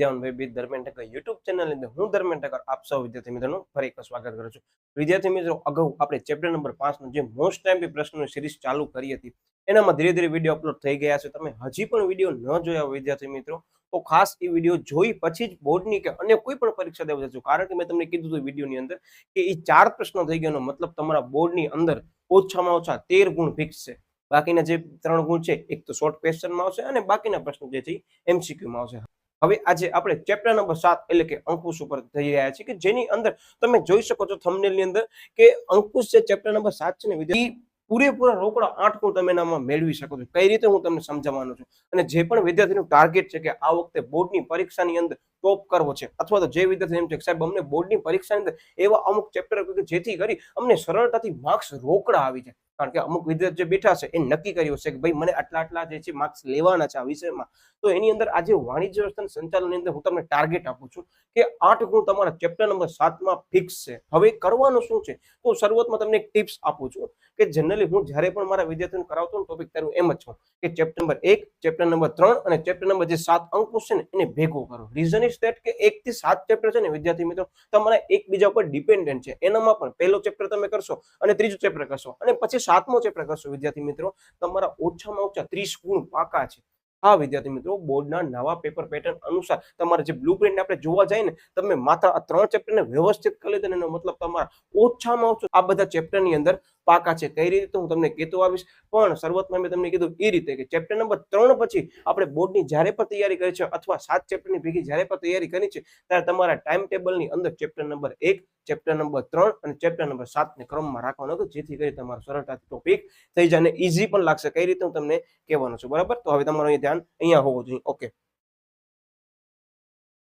વિદ્યાવનભાઈ બી Dharmendra Thakkar YouTube ચેનલની અંદર હું ધર્મેન્દ્ર ઠક્કર આપ સૌ વિદ્યાર્થી મિત્રોનું ફરી એકવાર સ્વાગત કરું છું. વિદ્યાર્થી મિત્રો, અગાઉ આપણે ચેપ્ટર નંબર 5 નો જે મોસ્ટ ટાઈમ પ્રશ્નોની સિરીઝ ચાલુ કરી હતી એનામાં ધીરે ધીરે વિડીયો અપલોડ થઈ ગયા છે. તમે હજી પણ વિડીયો ન જોયા હોય વિદ્યાર્થી મિત્રો તો ખાસ એ વિડીયો જોઈ પછી જ બોર્ડની કે અન્ય કોઈ પણ પરીક્ષા દેવા જજો. કારણ કે મેં તમને કીધું હતું વિડીયોની અંદર કે એ 4 પ્રશ્નો થઈ ગયાનો મતલબ તમારા બોર્ડની અંદર ઓછામાં ઓછા 13 ગુણ ફિક્સ છે. બાકીના જે 3 ગુણ છે એક તો શોર્ટ ક્વેશ્ચનમાં આવશે અને બાકીના પ્રશ્નો જે છે એમસીક્યુમાં આવશે. હવે આજે આપણે ચેપ્ટર નંબર 7 એટલે કે અંકુશ ઉપર જઈ રહ્યા છીએ કે જેની અંદર તમે જોઈ શકો છો થંબનેલની અંદર કે અંકુશ જે ચેપ્ટર નંબર 7 છે ને વિદ્યાર્થી પૂરેપૂરા રોકડા 8 ગુણ તમે એનામાં મેળવી શકો છો. કઈ રીતે હું તમને સમજાવવાનો છું અને જે પણ વિદ્યાર્થીનું ટાર્ગેટ છે કે આ વખતે બોર્ડની પરીક્ષાની અંદર ટોપ કરવો છે અથવા તો જે વિદ્યાર્થી એમ છે કે સાહેબ અમને બોર્ડની પરીક્ષાની અંદર એવા અમુક ચેપ્ટર જેથી કરી અમને સરળતાથી માર્ક્સ રોકડા આવી જાય. કારણ કે અમુક વિદ્યાર્થી જે બેઠા છે એ નક્કી કર્યું છે કે ભાઈ મને આટલા જે છે માર્ક્સ લેવાના છે આ વિષયમાં, તો એની અંદર આજે વાણિજ્ય વ્યવસ્થાના સંચાલનની અંદર હું તમને ટાર્ગેટ આપું છું કે 8 ગુણ તમારા ચેપ્ટર નંબર 7 માં ફિક્સ છે. હવે કરવાનું શું છે તો શરૂઆતમાં તમને એક ટિપ્સ આપું છું કે જનરલી હું જ્યારે પણ મારા વિદ્યાર્થીઓને કરાવતો ને ટોપિક ત્યારે એમ જ છું કે ચેપ્ટર નંબર 1, ચેપ્ટર નંબર 3 અને ચેપ્ટર નંબર જે 7 અંકુશ છે ને એને ભેગો કરો. રીઝન ઇઝ ધેટ કે 1 થી 7 ચેપ્ટર છે ને વિદ્યાર્થી મિત્રો તમારા એકબીજા ઉપર ડિપેન્ડન્ટ છે. એનામાં પણ પહેલો ચેપ્ટર તમે કરશો અને ત્રીજો ચેપ્ટર કરશો અને પછી 7મો ચેપ્ટર કરશો વિદ્યાર્થી મિત્રો તમારા ઓછામાં ઓછા 30 ગુણ પાકા છે. હા વિદ્યાર્થી મિત્રો, બોર્ડના નવા પેપર પેટર્ન અનુસાર તમારે જે બ્લુપ્રિન્ટ આપણે જોવા જાય ને તમે માત્ર આ 3 ચેપ્ટરને વ્યવસ્થિત કરી લીધા એનો મતલબ તમારા ઓછામાં ઓછું આ બધા ચેપ્ટરની અંદર પાકા છે. કઈ રીતે હું તમને કહેતો આવીશ, પણ શરૂઆતમાં મેં તમને કીધું એ રીતે કે ચેપ્ટર નંબર 3 પછી આપણે બોર્ડની જ્યારે પણ તૈયારી કરી છે અથવા 7 ચેપ્ટરની ભેગી જ્યારે પણ તૈયારી કરી છે ત્યારે તમારા ટાઈમ ટેબલની અંદર ચેપ્ટર નંબર 1, ચેપ્ટર નંબર 3 અને ચેપ્ટર નંબર 7 ને ક્રમમાં રાખવાનો હતો જેથી કરી તમારું સરળતાથી ટોપિક થઈ જાય અને ઈઝી પણ લાગશે. કઈ રીતે હું તમને કહેવાનો છું, બરાબર? તો હવે તમારું ધ્યાન અહીંયા હોવું જોઈએ.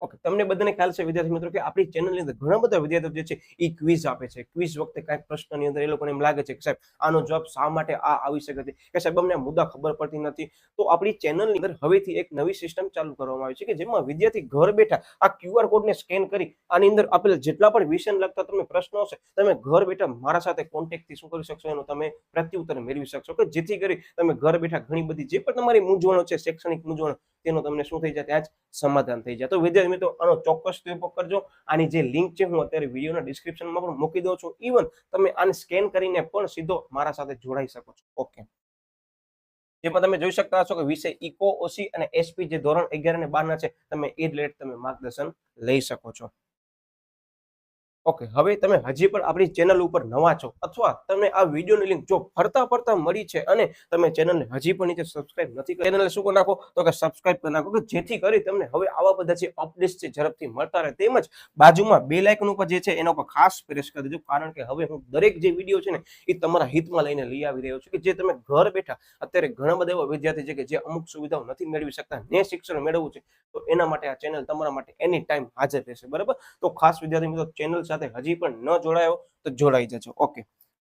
ઓકે, તમને બધાને ખ્યાલ છે વિદ્યાર્થી મિત્રો કે આપણી ચેનલની અંદર ઘણા બધા વિદ્યાર્થીઓ જે છે એ ક્વિઝ આપે છે. ક્વિઝ વખતે કાંઈક પ્રશ્નની અંદર એ લોકોને એમ લાગે છે કે સાહેબ આનો જવાબ શા માટે આ આવી શકે છે કે સાહેબ અમને મુદ્દા ખબર પડતી નથી, તો આપણી ચેનલની અંદર હવેથી એક નવી સિસ્ટમ ચાલુ કરવામાં આવી છે કે જેમાં વિદ્યાર્થી ઘર બેઠા આ QR કોડને સ્કેન કરી આની અંદર આપેલા જેટલા પણ વિષયને લગતા તમે પ્રશ્નો હશે તમે ઘર બેઠા મારા સાથે કોન્ટેક્ટથી શું કરી શકશો એનો તમે પ્રત્યુત્તર મેળવી શકશો કે જેથી કરી તમે ઘર બેઠા ઘણી બધી જે પણ તમારી મૂંઝવણો છે શૈક્ષણિક મૂંઝવણો તેનો તમને શું થઈ જાય ત્યાં જ સમાધાન થઈ જાય. તો વિદ્યાર્થી મિત્રો આનો ચોક્કસથી ઉપયોગ કરજો. આની જે લિંક છે હું અત્યારે વિડીયોના ડિસ્ક્રિપ્શનમાં પણ મૂકી દઉં છું. ઇવન તમે આને સ્કેન કરીને પણ સીધો મારા સાથે જોડાઈ શકો છો. ઓકે, જેમાં તમે જોઈ શકતા હશો કે વિષય ઇકો, ઓસી અને એસપી જે ધોરણ 11 અને 12 ના છે તમે એ રિલેટેડ તમે માર્ગદર્શન લઈ શકો છો. ઓકે, હવે તમે હજી પણ આપણી ચેનલ ઉપર નવા છો અથવા તમને આ વિડીયોની લિંક જો ફરતા મળી છે અને તમે ચેનલને હજી પણ નીચે સબસ્ક્રાઇબ નથી કરી, ચેનલને શું કરી નાખો તો કે સબસ્ક્રાઇબ કરી નાખો કે જેથી કરી તમને હવે આવા બધા જે અપડેટ્સ છે ઝડપથી મળતા રહે. તેમજ બાજુમાં બેલ આઇકન ઉપર જે છે એના ઉપર ખાસ પ્રેસ કરી દેજો કારણ કે હવે હું દરેક જે વિડીયો છે ને એ તમારા હિતમાં લઈને લઈ આવી રહ્યો છું કે જે તમે ઘર બેઠા અત્યારે ઘણા બધા એવા વિદ્યાર્થી છે કે જે અમુક સુવિધાઓ નથી મેળવી શકતા ને શિક્ષણ મેળવવું છે તો એના માટે આ ચેનલ તમારા માટે એની ટાઈમ હાજર રહેશે, બરાબર? તો ખાસ વિદ્યાર્થી મિત્રો ચેનલ સાથે હજી પણ ન જોડાયો તો જોડાઈ જજો. ઓકે,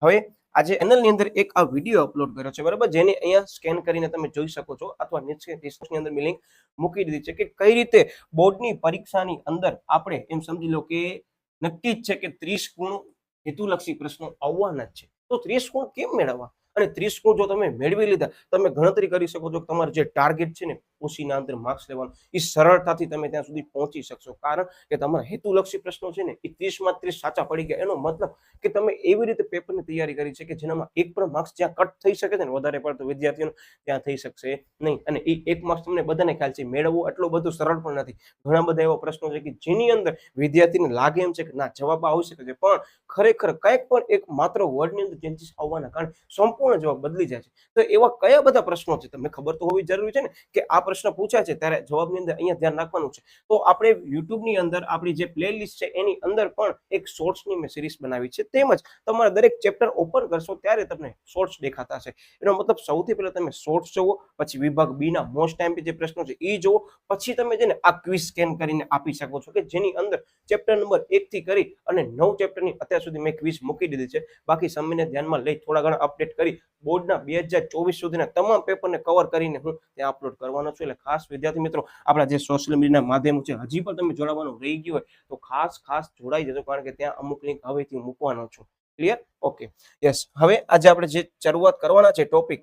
હવે આજે ચેનલની અંદર એક આ વિડીયો અપલોડ કર્યો છે, બરાબર, જેને અહીંયા સ્કેન કરીને તમે જોઈ શકો છો અથવા નીચે ડિસ્ક્રિપ્શનની અંદર મેં લિંક મૂકી દીધી છે કે કઈ રીતે બોર્ડની પરીક્ષાની અંદર આપણે એમ સમજી લો કે નક્કી જ છે કે 30 ગુણ હેતુલક્ષી પ્રશ્નો આવવાના જ છે. તો 30 ગુણ કેમ મેળવવા અને 30 ગુણ જો તમે મેળવી લીધા તમે ગણતરી કરી શકો છો કે તમારું જે ટાર્ગેટ છે ને ઓસીના અંદર માર્ક્સ લેવાનું એ સરળતાથી તમે ત્યાં સુધી પહોંચી શકશો. કારણ કે તમારા હેતુલક્ષી પ્રશ્નો છે ને એ 30 માં 30 સાચા પડી ગયા એનો મતલબ કે તમે એવી રીતે પેપરની તૈયારી કરી છે કે જેનામાં એક પણ માર્ક્સ જ્યાં કટ થઈ શકે છે ને વધારે પડતો વિદ્યાર્થીઓનો ત્યાં થઈ શકશે નહીં. અને એ એક માર્ક્સ તમને બધાને ખ્યાલ છે મેળવવું એટલું બધું સરળ પણ નથી. ઘણા બધા એવા પ્રશ્નો છે કે જેની અંદર વિદ્યાર્થીને લાગે એમ છે કે ના જવાબ આવી શકે છે પણ ખરેખર કંઈક પણ એક માત્ર વર્ડની અંદર ચેન્જીસ આવવાના કારણે સંપૂર્ણ જવાબ બદલી જાય છે. તો એવા કયા બધા પ્રશ્નો છે તમને ખબર તો હોવી જરૂરી છે ને કે આ પ્રશ્ન પૂછાય છે ત્યારે જવાબની અંદર અહીંયા ધ્યાન રાખવાનું છે. તો આપણે યુટ્યુબની અંદર આપણી જે પ્લેલિસ્ટ છે એની અંદર પણ એક શોર્ટ્સની મેં સિરીઝ બનાવી છે. તેમજ તમારા દરેક ચેપ્ટર ઓપન કરશો ત્યારે તમને શોર્ટ્સ દેખાતા હશે. એનો મતલબ સૌથી પહેલા તમે શોર્ટ્સ જોવો, પછી વિભાગ બી ના મોસ્ટ ટાઈમ જે પ્રશ્નો છે એ જોવો, પછી તમે જેને આ ક્વિઝ સ્કેન કરીને આપી શકો છો કે જેની અંદર ચેપ્ટર નંબર 1 થી કરી અને 9 ચેપ્ટરની અત્યાર સુધી મેં ક્વિઝ મૂકી દીધી છે. બાકી સમયને ધ્યાનમાં લઈ થોડા ઘણા અપડેટ કરી બોર્ડના 2024 સુધીના તમામ પેપરને કવર કરીને હું ત્યાં અપલોડ કરવાનો છું. એટલે ખાસ વિદ્યાર્થી મિત્રો આપણા જે સોશિયલ મીડિયાના માધ્યમો છે હજી પણ તમે જોડાવાનું રહી ગયું હોય તો ખાસ જોડાઈ જજો કારણ કે ત્યાં અમુક લિંક હવેથી મૂકવાનો છું. ક્લિયર? Okay, yes. હવે આજે આપણે જે શરૂઆત કરવાના છે ટોપિક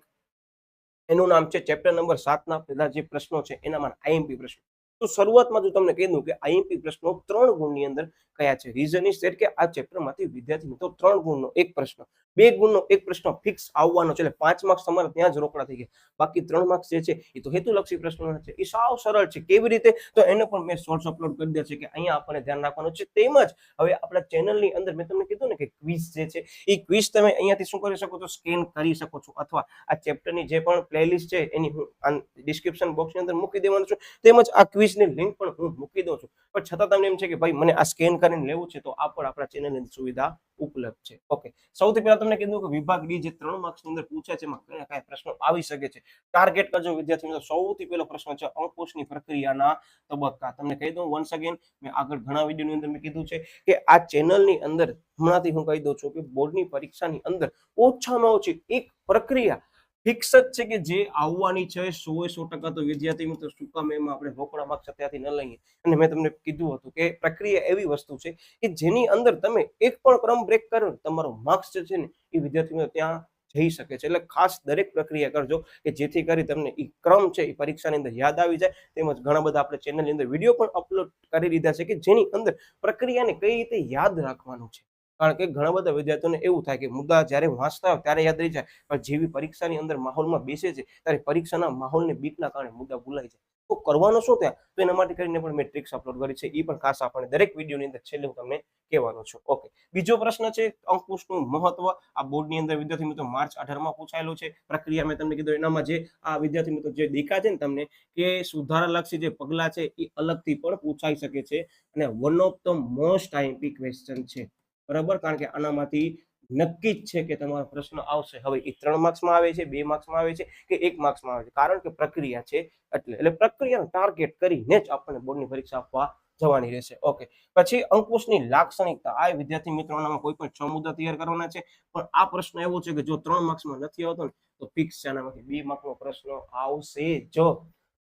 એનું નામ છે ચેપ્ટર નંબર 7 ના પહેલા જે પ્રશ્નો છે એનામાં આઈએમપી પ્રશ્નો. તો શરૂઆતમાં જો તમને કહી દઉં કે આઈએમપી પ્રશ્નો 3 ગુણની અંદર કયા છે. રીઝન ઇઝ ધેટ કે આ ચેપ્ટરમાંથી વિદ્યાર્થી મિત્રો 3 ગુણનો એક પ્રશ્ન, 2 ગુણનો એક પ્રશ્ન ફિક્સ આવવાનો છે, એટલે 5 માર્ક્સ તમારા ત્યાં જ રોકડા થઈ ગયા. બાકી 3 માર્ક્સ જે છે એ તો હેતુલક્ષી પ્રશ્નો છે. એ સાવ સરળ છે. કેવી રીતે? તો એને પણ મેં શોર્ટ્સ અપલોડ કરી દીધા છે કે અહીંયા આપણને ધ્યાન રાખવાનું છે. તેમજ હવે આપણા ચેનલની અંદર મેં તમને કીધું ને કે ક્વિઝ જે છે એ ક્વિઝ તમે અહીંયાથી શું કરી શકો છો, સ્કેન કરી શકો છો, અથવા આ ચેપ્ટરની જે પણ પ્લેલિસ્ટ છે એની હું ડિસ્ક્રિપ્શન બોક્સની અંદર મૂકી દેવાનું છું. તેમજ આ ક્વિઝની લિંક પણ હું મૂકી દઉં છું. પણ છતાં તમને એમ છે કે ભાઈ મને આ સ્કેન કરીને લેવું છે, તો આ પણ આપણા ચેનલની સુવિધા ઉપલબ્ધ છે. ઓકે, સૌથી પહેલા તમને કીધું કે વિભાગ ડી જે 3 માર્ક્સની અંદર પૂછે છે એમાં કયા કયા પ્રશ્નો આવી શકે છે. ટાર્ગેટ કરજો વિદ્યાર્થી મિત્રો. સૌથી પહેલો પ્રશ્ન છે અંકુશની પ્રક્રિયાના તબક્કા. તમને કહી દઉં વન્સ અગેન, મેં આગળ ઘણા વિડીયોની અંદર મેં કીધું છે કે આ ચેનલની અંદર હમણાંથી હું કહી દઉં છું કે બોર્ડની પરીક્ષાની અંદર ઓછામાં ઓછી એક પ્રક્રિયા ફિક્સ જ છે કે જે આવવાની છે 100% તો વિદ્યાર્થી મિત્રો શું કામ એમાં આપણે રોકડા માર્ક્સ અત્યારથી ન લઈએ. અને મેં તમને કીધું હતું કે પ્રક્રિયા એવી વસ્તુ છે કે જેની અંદર તમે એક પણ ક્રમ બ્રેક કરો તમારો માર્ક્સ જે છે ને એ વિદ્યાર્થી મિત્રો ત્યાં જઈ શકે છે. એટલે ખાસ દરેક પ્રક્રિયા કરજો કે જેથી કરી તમને એ ક્રમ છે એ પરીક્ષાની અંદર યાદ આવી જાય. તેમજ ઘણા બધા આપણે ચેનલની અંદર વિડીયો પણ અપલોડ કરી દીધા છે કે જેની અંદર પ્રક્રિયાને કઈ રીતે યાદ રાખવાનું છે. કારણ કે ઘણા બધા વિદ્યાર્થીઓને એવું થાય કે મુદ્દા જ્યારે વાંચતા હોય ત્યારે યાદ રહી જાય, પણ જેવી પરીક્ષાની અંદર માહોલમાં બેસે છે ત્યારે પરીક્ષાના માહોલને બીકના કારણે મુદ્દા ભૂલાઈ જાય. તો કરવાનું શું ત્યાં? તો એના માટે કરીને પણ મેં ટ્રિક્સ અપલોડ કરી છે. એ પણ ખાસ આપણે દરેક વિડીયોની અંદર છેલ્લે હું તમને કહેવાનો છું. ઓકે, બીજો પ્રશ્ન છે અંકુશનું મહત્વ. આ બોર્ડની અંદર વિદ્યાર્થી મિત્રો માર્ચ 18માં પૂછાયેલો છે. પ્રક્રિયા મેં તમને કીધું એનામાં જે આ વિદ્યાર્થી મિત્રો જે દેખા છે ને તમને કે સુધારાલક્ષી જે પગલા છે એ અલગથી પણ પૂછાઈ શકે છે. અને one of the most IMP question છે. બરાબર, કારણ કે આનામાંથી નક્કી જ છે કે તમારો પ્રશ્ન આવશે. હવે એ 3 માર્ક્સમાં આવે છે, 2 માર્ક્સમાં આવે છે કે 1 માર્ક્સમાં આવે છે, કારણ કે પ્રક્રિયા છે એટલે પ્રક્રિયાનો ટાર્ગેટ કરીને જ આપણને બોર્ડની પરીક્ષા આપવા જવાની રહેશે. ઓકે, પછી અંકુશની લાક્ષણિકતા. આ વિદ્યાર્થી મિત્રોનામાં કોઈ પણ 6 મુદ્દા તૈયાર કરવાના છે, પણ આ પ્રશ્ન એવો છે કે જો 3 માર્ક્સમાં નથી આવતો ને તો ફિક્સ છે આનામાંથી 2 માર્કનો પ્રશ્ન આવશે જ.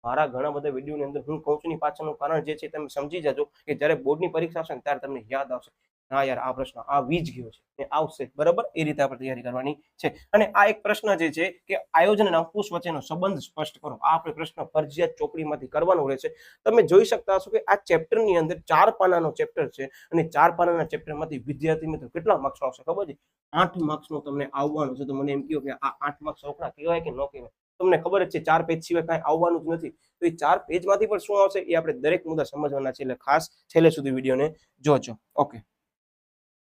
મારા ઘણા બધા વિડીયોની અંદર હું કહું છું ની પાછળનું કારણ જે છે તમે સમજી જજો કે જ્યારે બોર્ડની પરીક્ષા આવશે ને ત્યારે તમને યાદ આવશે, હા યાર આ પ્રશ્ન આવી જ ગયો છે, એ આવશે. બરાબર, એ રીતે આપણે તૈયારી કરવાની છે. અને આ એક પ્રશ્ન જે છે કે આયોજન અને અંકુશ વચ્ચેનો સંબંધ સ્પષ્ટ કરો. આ આપણે પ્રશ્ન ફરજિયાત ચોપડીમાંથી કરવાનો રહેશે. તમે જોઈ શકતા હશો કે આ ચેપ્ટરની અંદર 4 પાનાનો ચેપ્ટર છે અને 4 પાનાના ચેપ્ટરમાંથી વિદ્યાર્થી મિત્રો કેટલા માર્ક્સ આવશે ખબર છે? 8 માર્ક્સનો તમને આવવાનો છે. તો મને એમ કહો કે આ 8 માર્ક્સ રોકડા કહેવાય કે ન કહેવાય? તમને ખબર જ છે 4 પેજ સિવાય કાંઈ આવવાનું જ નથી. તો એ 4 પેજમાંથી પણ શું આવશે એ આપણે દરેક મુદ્દા સમજવાના છે. એટલે ખાસ છેલ્લે સુધી વિડીયોને જોજો. ઓકે,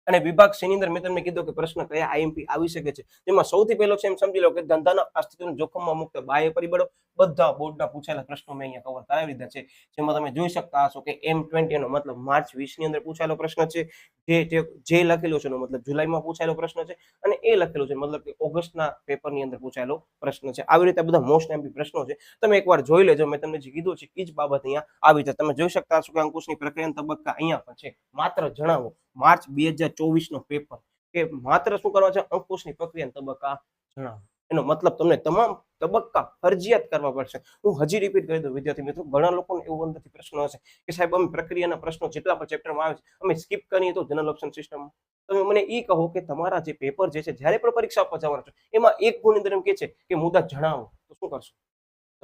અને વિભાગ સી ની અંદર મેં તમને કીધું કે પ્રશ્ન કયા આઈએમપી આવી શકે છે. તેમાં સૌથી પહેલો છે એમ સમજી લો કે ધંધાના અસ્તિત્વને જોખમમાં મુક્ત બાહ્ય પરિબળો. બધા બોર્ડના પૂછાયેલા પ્રશ્નો મેં અહીંયા કવર કરાવી દીધા છે. જેમાં તમે જોઈ શકતા હશો કે M20 નો મતલબ માર્ચ 20 ની અંદર પૂછાયેલો પ્રશ્ન છે. જે લખેલો છે એનો મતલબ જુલાઈમાં પૂછાયેલો પ્રશ્ન છે. અને એ લખેલું છે મતલબ કે ઓગસ્ટના પેપરની અંદર પૂછાયેલો પ્રશ્ન છે. આવી રીતે બધા મોસ્ટ એમપી પ્રશ્નો છે. તમે એકવાર જોઈ લેજો. મેં તમને જે કીધું છે એ જ બાબત અહીંયા આવી છે. તમે જોઈ શકતા હશો કે અંકુશની પ્રક્રિયાના તબક્કા અહીંયા પણ છે. માત્ર જણાવો માર્ચ 2024 નો પેપર કે માત્ર શું કરવા છે? અંકુશની પ્રક્રિયાના તબક્કા જણાવો. એનો મતલબ તમને તમામ તબક્કા ફરજિયાત કરવા પડશે. હું હજી રિપીટ કરી દઉં વિદ્યાર્થી મિત્રો, ઘણા લોકોને એવું અંદરથી પ્રશ્ન હશે કે સાહેબ અમે પ્રક્રિયાના પ્રશ્નો જેટલા પણ ચેપ્ટરમાં આવે છે અમે સ્કીપ કરીએ તો જનરલ ઓપ્શન સિસ્ટમમાં. તમે મને એ કહો કે તમારા જે પેપર જે છે જ્યારે પણ પરીક્ષા આપવા જવાના છો એમાં એક ગુણની અંદર એમ કે છે કે મુદ્દા જણાવો, તો શું કરશો?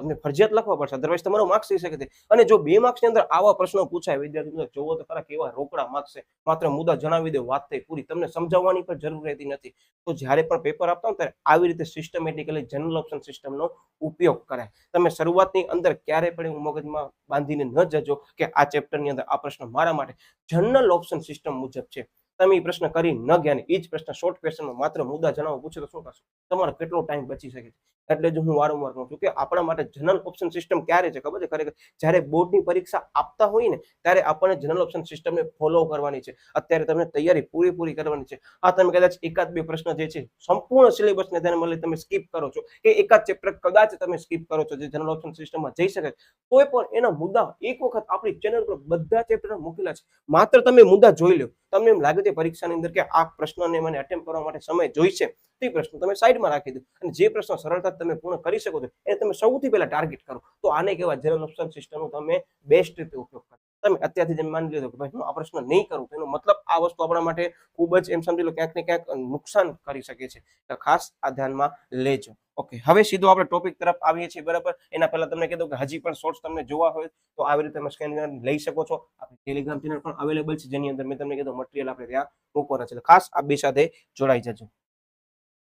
તમને ફરજિયાત લખવા પડશે, અધરવાઇઝ તમારો માર્ક્સ થઈ શકે છે. અને જો 2 માર્ક્સની અંદર આવા પ્રશ્નો પૂછાય વિદ્યાર્થી મિત્રો, જોવો તો ખરા કેવા રોકડા માર્ક્સ છે. માત્ર મુદ્દા જણાવી દે, વાત થઈ પૂરી. તમને સમજાવવાની પણ જરૂર રહેતી નથી. તો જ્યારે પણ પેપર આપતા હો ત્યારે આવી રીતે સિસ્ટમેટિકલી જનરલ ઓપ્શન સિસ્ટમનો ઉપયોગ કરાય. તમે શરૂઆતની અંદર ક્યારે પણ એવું મગજમાં બાંધીને ન જજો કે આ ચેપ્ટરની અંદર આ પ્રશ્ન મારા માટે જનરલ ઓપ્શન સિસ્ટમ મુજબ છે. તમે એ પ્રશ્ન કરી ન ગયા ને એ જ પ્રશ્ન શોર્ટ ક્વેશ્ચનમાં માત્ર મુદ્દા જણાવો પૂછે તો શું કરશો? તમારો કેટલો ટાઈમ બચી શકે છે. એટલે જ હું વારંવાર કહું છું કે આપણા માટે જનરલ ઓપ્શન સિસ્ટમ ક્યારે છે ખબર છે? ખરેખર જ્યારે બોર્ડની પરીક્ષા આપતા હોય ને ત્યારે આપણને જનરલ ઓપ્શન સિસ્ટમને ફોલો કરવાની છે. અત્યારે તમને તૈયારી પૂરી કરવાની છે. આ તમે કદાચ એકાદ બે પ્રશ્ન જે છે સંપૂર્ણ સિલેબસને ધ્યાનમાં લઈ તમે સ્કીપ કરો છો કે એકાદ ચેપ્ટર કદાચ તમે સ્કીપ કરો છો જે જનરલ ઓપ્શન સિસ્ટમમાં જઈ શકે, તોય પણ એના મુદ્દા એક વખત આપણી ચેનલ પર બધા ચેપ્ટર મૂકેલા છે. માત્ર તમે મુદ્દા જોઈ લો. તમને એમ લાગે છે પરીક્ષાની અંદર કે આ પ્રશ્નને મને અટેમ્પ્ટ કરવા માટે સમય જોઈશે, તે પ્રશ્નો તમે સાઈડમાં રાખી દો અને જે પ્રશ્નો સરળતાથી તમે પૂર્ણ કરી શકો છો એને તમે સૌથી પહેલા ટાર્ગેટ કરો. તો આને કહેવાય જનરલ ઓપ્શન સિસ્ટમનો તમે બેસ્ટ રીતે ઉપયોગ કરો. તમે અત્યારથી જેમ માની લીધો કે ભાઈ હું આ પ્રશ્ન નહીં કરું તો એનો મતલબ આ વસ્તુ આપણા માટે ખૂબ જ એમ સમજી લો ક્યાંક ને ક્યાંક નુકસાન કરી શકે છે. તો ખાસ આ ધ્યાનમાં લેજો. ઓકે, હવે સીધો આપણે ટોપિક તરફ આવીએ છીએ. બરાબર, એના પહેલા તમને કીધું કે હજી પણ શોર્ટ્સ તમને જોવા હોય તો આવી રીતે તમે સ્કેન લઈ શકો છો. આપણી ટેલિગ્રામ ચેનલ પણ અવેલેબલ છે જેની અંદર મેં તમને કીધું મટીરિયલ આપણે ત્યાં મૂકવાના છે. ખાસ આ બે સાથે જોડાઈ જજો.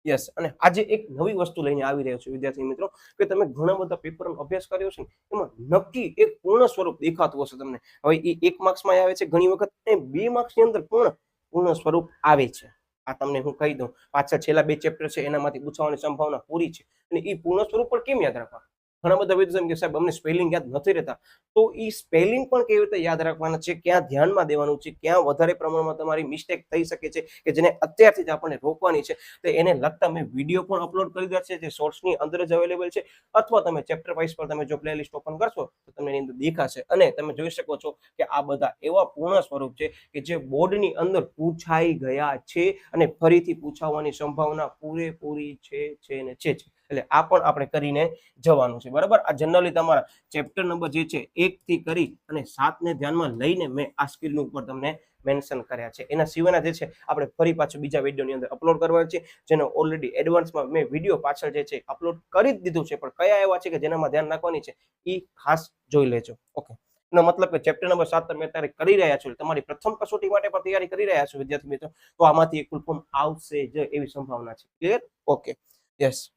યસ, અને આજે એક નવી વસ્તુ લઈને આવી રહ્યો છું વિદ્યાર્થી મિત્રો કે તમે ઘણા બધા પેપરનો અભ્યાસ કર્યો છે એમાં નક્કી એક પૂર્ણ સ્વરૂપ દેખાતું હશે તમને. હવે એ 1 માર્ક્સમાં આવે છે ઘણી વખત એ 2 માર્ક્સની અંદર પૂર્ણ સ્વરૂપ આવે છે. આ તમને હું કહી દઉં, પાછળ છેલ્લા 2 ચેપ્ટર છે એનામાંથી પૂછવાની સંભાવના પૂરી છે. અને એ પૂર્ણ સ્વરૂપ પણ કેમ યાદ રાખવા? ઘણા બધા વિદ્યાર્થીઓ કે સાહેબ અમને સ્પેલિંગ યાદ નથી રહેતા. તો એ સ્પેલિંગ પણ કેવી રીતે યાદ રાખવાના છે, ક્યાં ધ્યાનમાં દેવાનું છે, ક્યાં વધારે પ્રમાણમાં તમારી મિસ્ટેક થઈ શકે છે કે જેને અત્યારથી જ આપણને રોકવાની છે, તો એને લગતા મેં વિડીયો પણ અપલોડ કરી દીધા છે જે શોર્ટ્સની અંદર જ અવેલેબલ છે. અથવા તમે ચેપ્ટર વાઇઝ પર તમે જો પ્લેલિસ્ટ ઓપન કરશો તો તમને એની અંદર દેખાશે અને તમે જોઈ શકો છો કે આ બધા એવા પૂર્ણ સ્વરૂપ છે કે જે બોર્ડની અંદર પૂછાઈ ગયા છે અને ફરીથી પૂછાવાની સંભાવના પૂરેપૂરી છે ને છે. એટલે આ પણ આપણે કરીને જવાનું છે. બરાબર, આ જનરલી તમારા ચેપ્ટર નંબર જે છે 1 થી કરી અને 7 ને ધ્યાનમાં લઈને મેં આ સ્કિલ ઉપર તમને મેન્શન કર્યા છે. એના સિવાયના જે છે આપણે ફરી પાછું બીજા વિડીયોની અંદર અપલોડ કરવાના છે જેનો ઓલરેડી એડવાન્સમાં મેં વિડીયો પાછળ જે છે અપલોડ કરી જ દીધું છે, પણ કયા એવા છે કે જેનામાં ધ્યાન રાખવાની છે એ ખાસ જોઈ લેજો. ઓકે, એનો મતલબ કે ચેપ્ટર નંબર 7 તમે અત્યારે કરી રહ્યા છો, તમારી પ્રથમ કસોટી માટે પણ તૈયારી કરી રહ્યા છો વિદ્યાર્થી મિત્રો, તો આમાંથી એક ફૂલ ફોર્મ આવશે જ એવી સંભાવના છે. ક્લિયર? Okay, yes.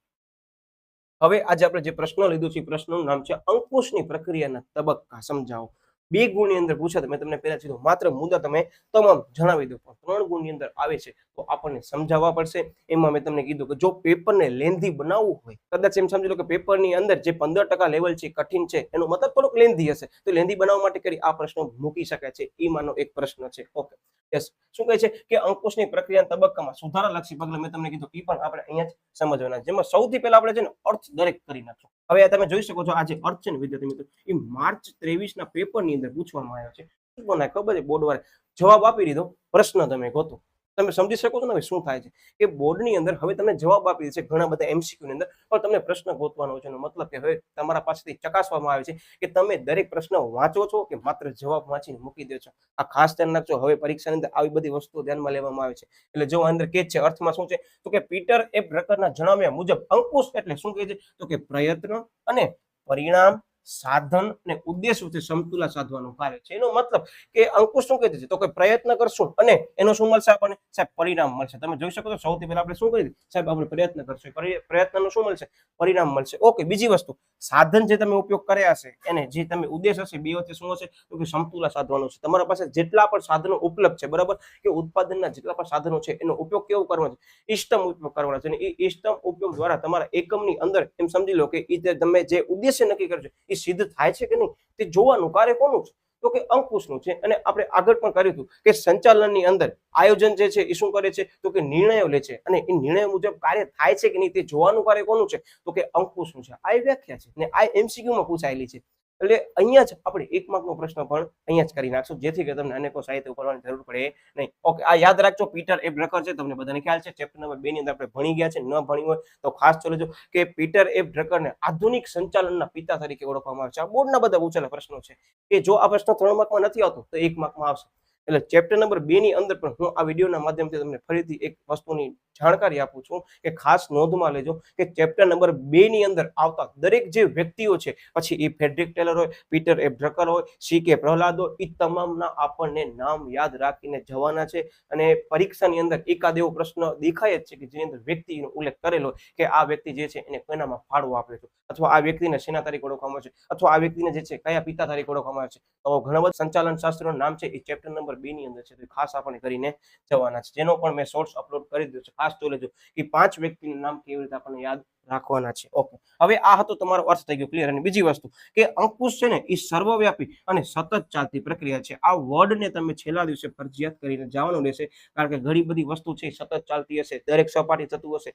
હવે આજે આપણે જે પ્રશ્ન લીધું છે એ પ્રશ્નનું નામ છે અંકુશની પ્રક્રિયાના તબક્કા સમજાવો. 2 ગુણની અંદર પૂછે તો મેં તમને પહેલા કીધું માત્ર મુદ્દા તમે તમામ જણાવી દો, પણ 3 ગુણની અંદર આવે છે તો આપણને સમજાવવા પડશે. એમાં મેં તમને કીધું કે જો પેપરને લેન્ધી બનાવવું હોય, કદાચ એમ સમજી લો કે પેપરની અંદર જે 15% લેવલ છે કઠિન છે એનો મતલબ થોડોક લેન્ધી હશે, તો લેન્ધી બનાવવા માટે કરી આ પ્રશ્ન મૂકી શકાય છે. એમાંનો એક પ્રશ્ન છે. Okay, yes. શું કહે છે કે અંકુશની પ્રક્રિયાના તબક્કામાં સુધારાલક્ષી પગલાં મેં તમને કીધું એ પણ આપણે અહીંયા જ સમજવાના, જેમાં સૌથી પહેલા આપણે છે ને અર્થ દરેક કરી નાખશું. હવે તમે જોઈ શકો છો આ જે અર્થ છે ને વિદ્યાર્થી મિત્રો એ માર્ચ 23 ના પેપરની અંદર પૂછવામાં આવ્યો છે. શું બનાય ખબર છે? બોર્ડ વાળે જવાબ આપી દીધો, પ્રશ્ન તમે ગોતો. તમે સમજી શકો છો ને શું થાય છે કે બોર્ડની અંદર હવે તમને જવાબ આપી દે છે ઘણા બધા MCQ ની અંદર, પણ તમને પ્રશ્ન ગોતવાનો છે. એનો મતલબ કે હવે તમારા પાસેથી ચકાસવામાં આવે છે કે તમે દરેક પ્રશ્ન વાંચો છો કે માત્ર જવાબ વાંચીને મૂકી દો છો. આ ખાસ ધ્યાન રાખજો. હવે પરીક્ષાની અંદર આવી બધી વસ્તુઓ ધ્યાનમાં લેવામાં આવે છે. એટલે જો અંદર કે છે અર્થમાં શું છે તો કે પીટર એ પ્રકારના જણાવ્યા મુજબ અંકુશ એટલે શું કહે છે તો કે પ્રયત્ન અને પરિણામ, સાધન અને ઉદ્દેશ વચ્ચે સમતુલા સાધવાનું કાર્ય છે. એનો મતલબ કે અંકુશ શું કહે છે તો કે પ્રયત્ન કરશું અને એનો શું મળશે આપણને? સાહેબ પરિણામ મળશે. તમે જોઈ શકો છો સૌથી પહેલા આપણે શું કરી સાહેબ આપણે પ્રયત્ન કરશું, પ્રયત્નનું શું મળશે? પરિણામ મળશે. ઓકે, બીજી વસ્તુ સાધન જે તમે ઉપયોગ કર્યા હશે એને જે તમે ઉદ્દેશ હશે બે વચ્ચે શું હશે તો કે સમતુલા સાધવાનું છે. તમારા પાસે જેટલા પણ સાધનો ઉપલબ્ધ છે, બરાબર, કે ઉત્પાદનના જેટલા પણ સાધનો છે એનો ઉપયોગ કેવો કરવાનો છે? ઇષ્ટમ ઉપયોગ કરવાનો છે. અને એ ઇષ્ટમ ઉપયોગ દ્વારા તમારા એકમની અંદર એમ સમજી લો કે તમે જે ઉદ્દેશ્ય નક્કી કરજો એ સિદ્ધ થાય છે કે નહીં તે જોવાનું કાર્ય કોનું છે તો કે અંકુશનું છે. અને આપણે આગળ પણ કર્યું હતું કે સંચાલનની અંદર આયોજન જે છે એ શું કરે છે તો કે નિર્ણયો લે છે અને એ નિર્ણય મુજબ કાર્ય થાય છે કે નહીં તે જોવાનું કાર્ય કોનું છે તો કે અંકુશનું છે. આ વ્યાખ્યા છે ને આ MCQ માં પૂછાયેલી છે. એટલે અહીંયા જ આપણે 1 માર્કનો પ્રશ્ન પણ અહીંયા જ કરી નાખશું જેથી કે તમને અનેકો સાહિત્ય ઉપરવાની જરૂર પડે નહીં. ઓકે, આ યાદ રાખજો. પીટર એ બ્રકર છે, તમને બધાને ખ્યાલ છે. ચેપ્ટર નંબર 2 ની અંદર આપણે ભણી ગયા છે. ન ભણી હોય તો ખાસ ચાલજો કે પીટર એ બ્રકરને આધુનિક સંચાલનના પિતા તરીકે ઓળખવામાં આવે છે. આ બોર્ડના બધા પૂછેલા પ્રશ્નો છે કે જો આ પ્રશ્ન 3 માર્કમાં નથી આવતો તો 1 માર્કમાં આવશે. એટલે ચેપ્ટર નંબર 2 ની અંદર પણ હું આ વિડીયોના માધ્યમથી તમને ફરીથી એક વસ્તુની જાણકારી આપું છું કે ખાસ નોંધમાં લેજો કે ચેપ્ટર નંબર 2 ની અંદર આવતા દરેક જે વ્યક્તિઓ છે, પછી એ ફ્રેડરિક ટેલર હોય, પીટર એ બ્રકર હોય, CK પ્રહલાદ હોય, એ તમામના આપણને નામ યાદ રાખીને જવાના છે. અને પરીક્ષાની અંદર એકાદ એવો પ્રશ્ન દેખાય જ છે કે જેની અંદર વ્યક્તિનો ઉલ્લેખ કરેલો હોય કે આ વ્યક્તિ જે છે એને કોનામાં ફાળો આપ્યો છે, અથવા આ વ્યક્તિને સેના તરીકે ઓળખવામાં આવે છે, અથવા આ વ્યક્તિને જે છે કયા પિતા તરીકે ઓળખવામાં આવે છે. તો ઘણા બધા સંચાલન શાસ્ત્રનું નામ છે એ ચેપ્ટર નંબર 2 ની અંદર છે, તો ખાસ આપણે કરીને જવાના છે, જેનો પણ મેં શોર્ટ્સ અપલોડ કરી દીધો છે. ખાસ જોઈ લેજો કે 5 વ્યક્તિનું નામ કેવી રીતે આપણને યાદ રાખવાના છે. ઓકે, હવે આ હતો તમારો અર્થ થઈ ગયો ક્લિયર. અને બીજી વસ્તુ કે અંકુશ છે ને એ સર્વવ્યાપી અને સતત ચાલતી પ્રક્રિયા છે. આ વર્ડને તમે છેલ્લા દિવસે ફરજિયાત કરીને જવાનું રહેશે, કારણ કે ઘણી બધી વસ્તુ છે સતત ચાલતી હશે, દરેક સપાટી થતું હશે.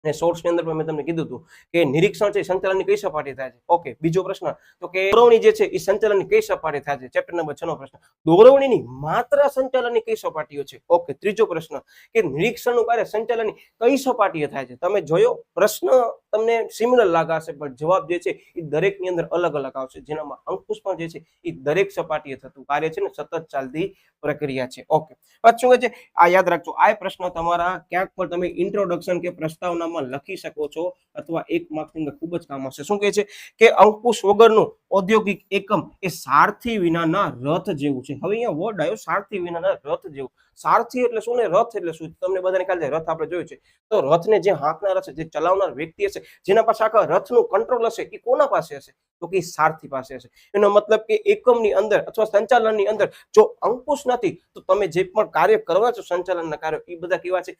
અને શોર્ટ્સ ની અંદર પણ મેં તમને કીધું હતું કે નિરીક્ષણ છે સંચાલનની કઈ સપાટી થાય છે. ઓકે, બીજો પ્રશ્ન તો કે દોરવણી જે છે એ સંચાલનની કઈ સપાટી થાય છે. ચેપ્ટર નંબર 6 નો પ્રશ્ન, દોરવણીની માત્ર સંચાલનની કઈ સપાટીઓ છે. ઓકે, ત્રીજો પ્રશ્ન કે નિરીક્ષણનું કાર્ય સંચાલનની કઈ સપાટીએ થાય છે. તમે જોયો પ્રશ્ન તમને સિમિલર લાગાશે પણ જવાબ જે છે એ દરેકની અંદર અલગ અલગ આવશે, જેનામાં અંકુશ પણ જે છે એ દરેક સપાટીએ થતું કાર્ય છે ને સતત ચાલતી પ્રક્રિયા છે. ઓકે, પછી શું છે આ યાદ રાખજો, આ પ્રશ્ન તમારા ક્યાંક પણ તમે ઇન્ટ્રોડક્શન કે પ્રસ્તાવનામાં લખી શકો છો અથવા 1 માર્ક્સની અંદર ખૂબ જ કામ આવશે. શું કહે છે કે અંકુશ વગરનું ઔદ્યોગિક એકમ એ સારથી વિનાના રથ જેવું છે. હવે અહીંયા વર્ડ આવ્યો સારથી વિનાના રથ જેવું. સારથી એટલે શું ને રથ એટલે શું? તમને બધાને ખ્યાલ છે રથ આપણે જોયું છે. તો રથને જે હાંકનાર હશે, જે ચલાવનાર વ્યક્તિ હશે, જેના પાસે આખા રથનું કંટ્રોલ હશે, એ કોના પાસે હશે? તો કે સારથી પાસે હશે. એનો મતલબ કે એકમની અંદર અથવા સંચાલનની અંદર જો અંકુશ નથી તો તમે જે પણ કાર્ય કરવા છો, સંચાલનના કાર્યો, એ બધા કેવા છે?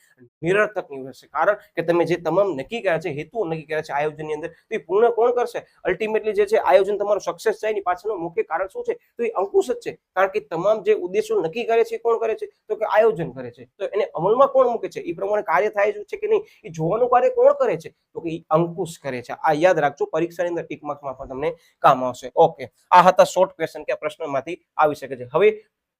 નિરર્થક નીવડશે. કારણ કે તમે જે તમામ નક્કી કર્યા છે, હેતુઓ નક્કી કર્યા છે આયોજનની અંદર, તો એ પૂર્ણ કોણ કરશે? અલ્ટિમેટલી જે છે આયોજન તમારું સક્સેસ થાય એની પાછળનું મુખ્ય કારણ શું છે? તો એ અંકુશ જ છે. કારણ કે તમામ જે ઉદ્દેશો નક્કી કરે છે કોણ કરે છે? તો કે આયોજન કરે છે. તો એને અમલમાં કોણ મૂકે છે? એ પ્રમાણે કાર્ય થાય છે કે નહીં એ જોવાનું કાર્ય કોણ કરે છે? તો કે એ અંકુશ કરે છે. આ યાદ રાખજો, પરીક્ષાની અંદર 1 માર્ક્સમાં પણ તમને કામ આવશે. ઓકે, આ હતા શોર્ટ ક્વેશ્ચન કે આ પ્રશ્નમાંથી આવી શકે છે. હવે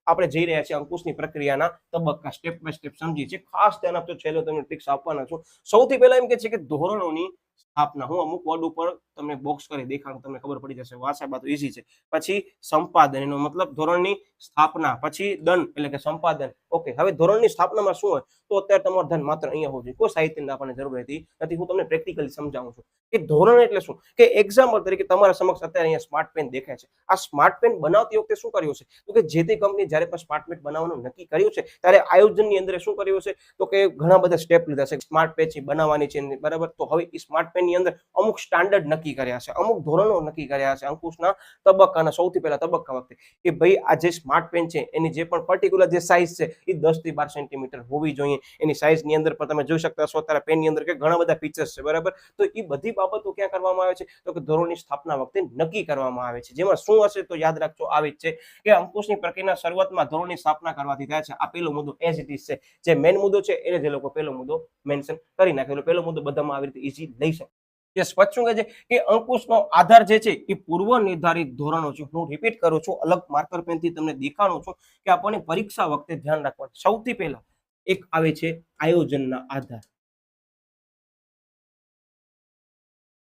આપણે જઈ રહ્યા છીએ અંકુશની પ્રક્રિયાના તબક્કા, સ્ટેપ બાય સ્ટેપ સમજીએ છીએ. ખાસ ધ્યાન આપજો, છેલ્લે તમને ટ્રિક્સ આપવાના છું. સૌથી પહેલા એમ કે છે કે ધોરણોની સ્થાપના. હું અમુક વર્ડ ઉપર તમને બોક્સ કરી દેખાડું, તમને ખબર પડી જશે. વાંચવા તો ઈઝી છે. પછી સંપાદન, એનો મતલબ ધોરણની સ્થાપના. પછી દંડ એટલે કે સંપાદન. ઓકે, હવે ધોરણની સ્થાપનામાં શું હોય તો અત્યારે તમારું ધ્યાન માત્ર અહીંયા હોવું જોઈએ. કોઈ સાહિત્યની આપણને જરૂર રહેતી નથી. હું તમને પ્રેક્ટિકલી સમજાવું છું કે ધોરણ એટલે શું. કે એક્ઝામ્પલ તરીકે તમારા સમક્ષ અત્યારે અહીંયા સ્માર્ટ પેન દેખાય છે. આ સ્માર્ટ પેન બનાવતી વખતે શું કર્યું છે? તો કે જે તે કંપની જ્યારે પણ સ્માર્ટ પેન બનાવવાનું નક્કી કર્યું છે ત્યારે આયોજનની અંદર શું કર્યું છે? તો કે ઘણા બધા સ્ટેપ લીધા છે. સ્માર્ટ પેન બનાવવાની છે, બરાબર. તો હવે એ સ્માર્ટ પેનની અંદર અમુક સ્ટાન્ડર્ડ નક્કી કર્યા છે, અમુક ધોરણો નક્કી કર્યા છે અંકુશના તબક્કાના. સૌથી પહેલા તબક્કા વખતે કે ભાઈ આ જે સ્માર્ટ પેન છે એની જે પણ પર્ટિક્યુલર જે સાઇઝ છે એ 10 થી 12 સેન્ટીમીટર હોવી જોઈએ. એની સાઇઝની અંદર પણ તમે જોઈ શકતા છો અત્યારે પેનની અંદર કે ઘણા બધા ફીચર્સ છે, બરાબર. તો એ બધી બાબતો ક્યાં કરવામાં આવે છે? તો કે ધોરણની સ્થાપના વખતે નક્કી કરવામાં આવે છે. જેમાં શું હશે તો યાદ રાખજો આવી જ છે કે અંકુશની પ્રક્રિયાના શરૂઆતમાં ધોરણની સ્થાપના કરવાથી થાય છે. આ પહેલો મુદ્દો એઝ ઇટ ઇઝ છે. જે મેઇન મુદ્દો છે એને જે લોકો પહેલો મુદ્દો મેન્શન કરી નાખેલો. પહેલો મુદ્દો બધામાં આવી રીતે ઈઝી લઈ શકે. યસ, પછી શું કહે છે કે અંકુશનો આધાર જે છે એ પૂર્વ નિર્ધારિત ધોરણો છે. હું રિપીટ કરું છું, અલગ માર્કર પેનથી તમને દેખાડું છું કે આપણને પરીક્ષા વખતે ધ્યાન રાખવાનું. સૌથી પહેલા એક આવે છે આયોજનના આધાર,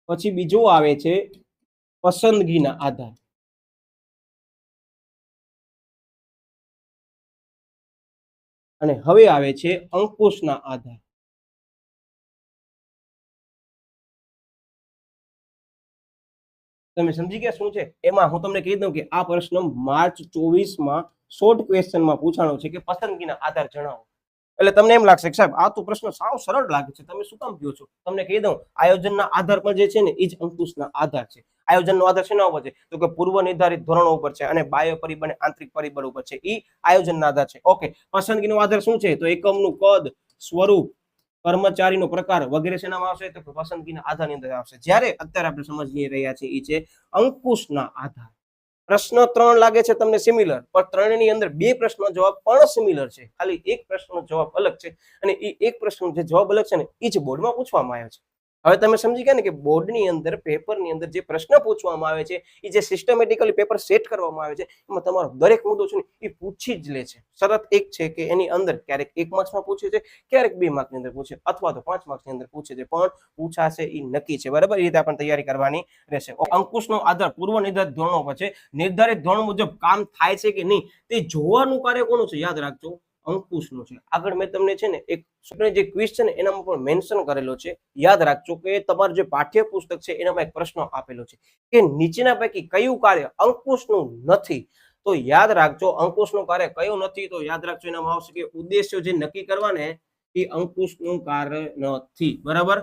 પછી બીજો આવે છે પસંદગીના આધાર, અને હવે આવે છે અંકુશના આધાર. તમે સમજી ગયા શું છે? એમાં હું તમને કહી દઉં કે આ પ્રશ્ન માર્ચ 24 માં શોર્ટ ક્વેશ્ચનમાં પૂછાણો છે કે પસંદગીના આધાર જણાવો. એટલે તમને એમ લાગશે કે સાહેબ આ તો પ્રશ્ન સાવ સરળ લાગે છે, તમે શું કામ કહો છો? તમને કહી દઉં, આયોજનના આધાર પર જે છે ને એ જ અંકુશના આધાર છે. આયોજનનો આધાર શેના ઉપર છે? તો કે પૂર્વ નિર્ધારિત ધોરણો ઉપર છે અને બાહ્ય પરિબળ આંતરિક પરિબળ ઉપર છે. એ આયોજનના આધાર છે. ઓકે, પસંદગીનો આધાર શું છે? તો એકમનું કદ, સ્વરૂપ, કર્મચારીનો પ્રકાર વગેરે શેનામાં આવશે? તો પસંદગીના આધારની અંદર આવશે. જ્યારે અત્યારે આપણે સમજી રહ્યા છીએ એ છે અંકુશના આધાર. પ્રશ્ન 3 લાગે છે તમને સિમિલર, પણ 3 ની અંદર 2 પ્રશ્નનો જવાબ પણ સિમિલર છે. ખાલી એક પ્રશ્નનો જવાબ અલગ છે અને એ એક પ્રશ્નનો જે જવાબ અલગ છે ને એ જ બોર્ડમાં પૂછવામાં આવ્યો છે. હવે તમે સમજી ગયા ને કે બોર્ડની અંદર પેપરની અંદર જે પ્રશ્ન પૂછવામાં આવે છે એ જે સિસ્ટમેટિકલી પેપર સેટ કરવામાં આવે છે એમાં તમારો દરેક મુદ્દો છે ને એ પૂછી જ લે છે. શરત એક છે કે એની અંદર ક્યારેક 1 માર્ક્સમાં પૂછે છે, ક્યારેક 2 માર્ક્સની અંદર પૂછે, અથવા તો 5 માર્ક્સની અંદર પૂછે છે, પણ પૂછાશે એ નક્કી છે, બરાબર. એ રીતે આપણે તૈયારી કરવાની રહેશે. અંકુશનો આધાર પૂર્વ નિર્ધારિત ધોરણો પર છે. નિર્ધારિત ધોરણ મુજબ કામ થાય છે કે નહીં તે જોવાનું કાર્ય કોનું છે? યાદ રાખજો, અંકુશનું છે. આગળ મેં તમને છે ને એક જે ક્વિઝ છે ને એનામાં પણ મેન્શન કરેલો છે. યાદ રાખજો કે તમારું જે પાઠ્યપુસ્તક છે એનામાં એક પ્રશ્ન આપેલો છે કે નીચેના પૈકી કયું કાર્ય અંકુશનું નથી? તો યાદ રાખજો અંકુશનું કાર્ય કયું નથી? તો યાદ રાખજો એનામાં આવશે કે ઉદ્દેશ્યો જે નક્કી કરવાને એ અંકુશનું કાર્ય નથી, બરાબર.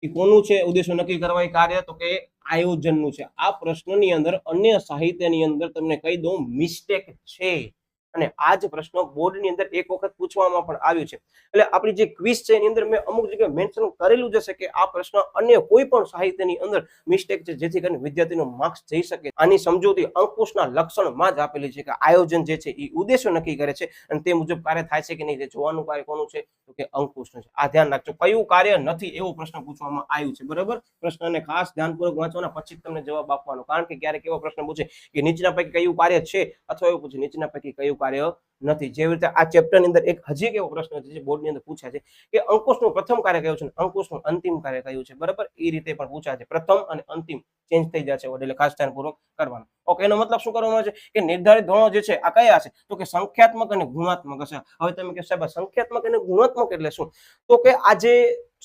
એ કોનું છે ઉદ્દેશો નક્કી કરવા એ કાર્ય? તો કે આયોજનનું છે. આ પ્રશ્નની અંદર અન્ય સાહિત્યની અંદર તમને કહી દઉં મિસ્ટેક છે અને આ જ પ્રશ્ન બોર્ડની અંદર એક વખત પૂછવામાં પણ આવ્યું છે. એટલે આપણી જે ક્વિઝ છે એની અંદર મેં અમુક જગ્યાએ મેન્શન કરેલું જ હશે કે આ પ્રશ્ન અન્ય કોઈ પણ સાહિત્યની અંદર મિસ્ટેક છે જેથી કરીને વિદ્યાર્થીનો માર્ક્સ જઈ શકે. આની સમજૂતી અંકુશના લક્ષણમાં જ આપેલી છે કે આયોજન જે છે એ ઉદ્દેશો નક્કી કરે છે અને તે મુજબ કાર્ય થાય છે કે નહીં, તે જોવાનું કાર્ય કોનું છે તો કે અંકુશનું છે. આ ધ્યાન રાખજો. કયું કાર્ય નથી એવો પ્રશ્ન પૂછવામાં આવ્યું છે. બરાબર, પ્રશ્નને ખાસ ધ્યાનપૂર્વક વાંચવાના, પછી તમને જવાબ આપવાનો. કારણ કે ક્યારેક એવો પ્રશ્ન પૂછે કે નીચેના પૈકી કયું કાર્ય છે, અથવા એવું પૂછે નીચેના પૈકી કયું કાર્ય નથી. જેવી રીતે આ ચેપ્ટરની અંદર એક હજી એક એવો પ્રશ્ન છે જે બોર્ડની અંદર પૂછાય છે કે અંકુશનું પ્રથમ કાર્ય કયું છે, અંકુશનું અંતિમ કાર્ય કયું છે. બરાબર, એ રીતે પણ પૂછાય છે. પ્રથમ અને અંતિમ ચેન્જ થઈ જશે એટલે ખાસ ધ્યાનપૂર્વક કરવાનું. ઓકે, એનો મતલબ શું કરવામાં આવે છે કે નિર્ધારિત ધોરણો જે છે આ કયા છે તો કે સંખ્યાત્મક અને ગુણાત્મક હશે. હવે તમે કહો સાહેબ સંખ્યાત્મક અને ગુણાત્મક એટલે શું, તો કે આ જે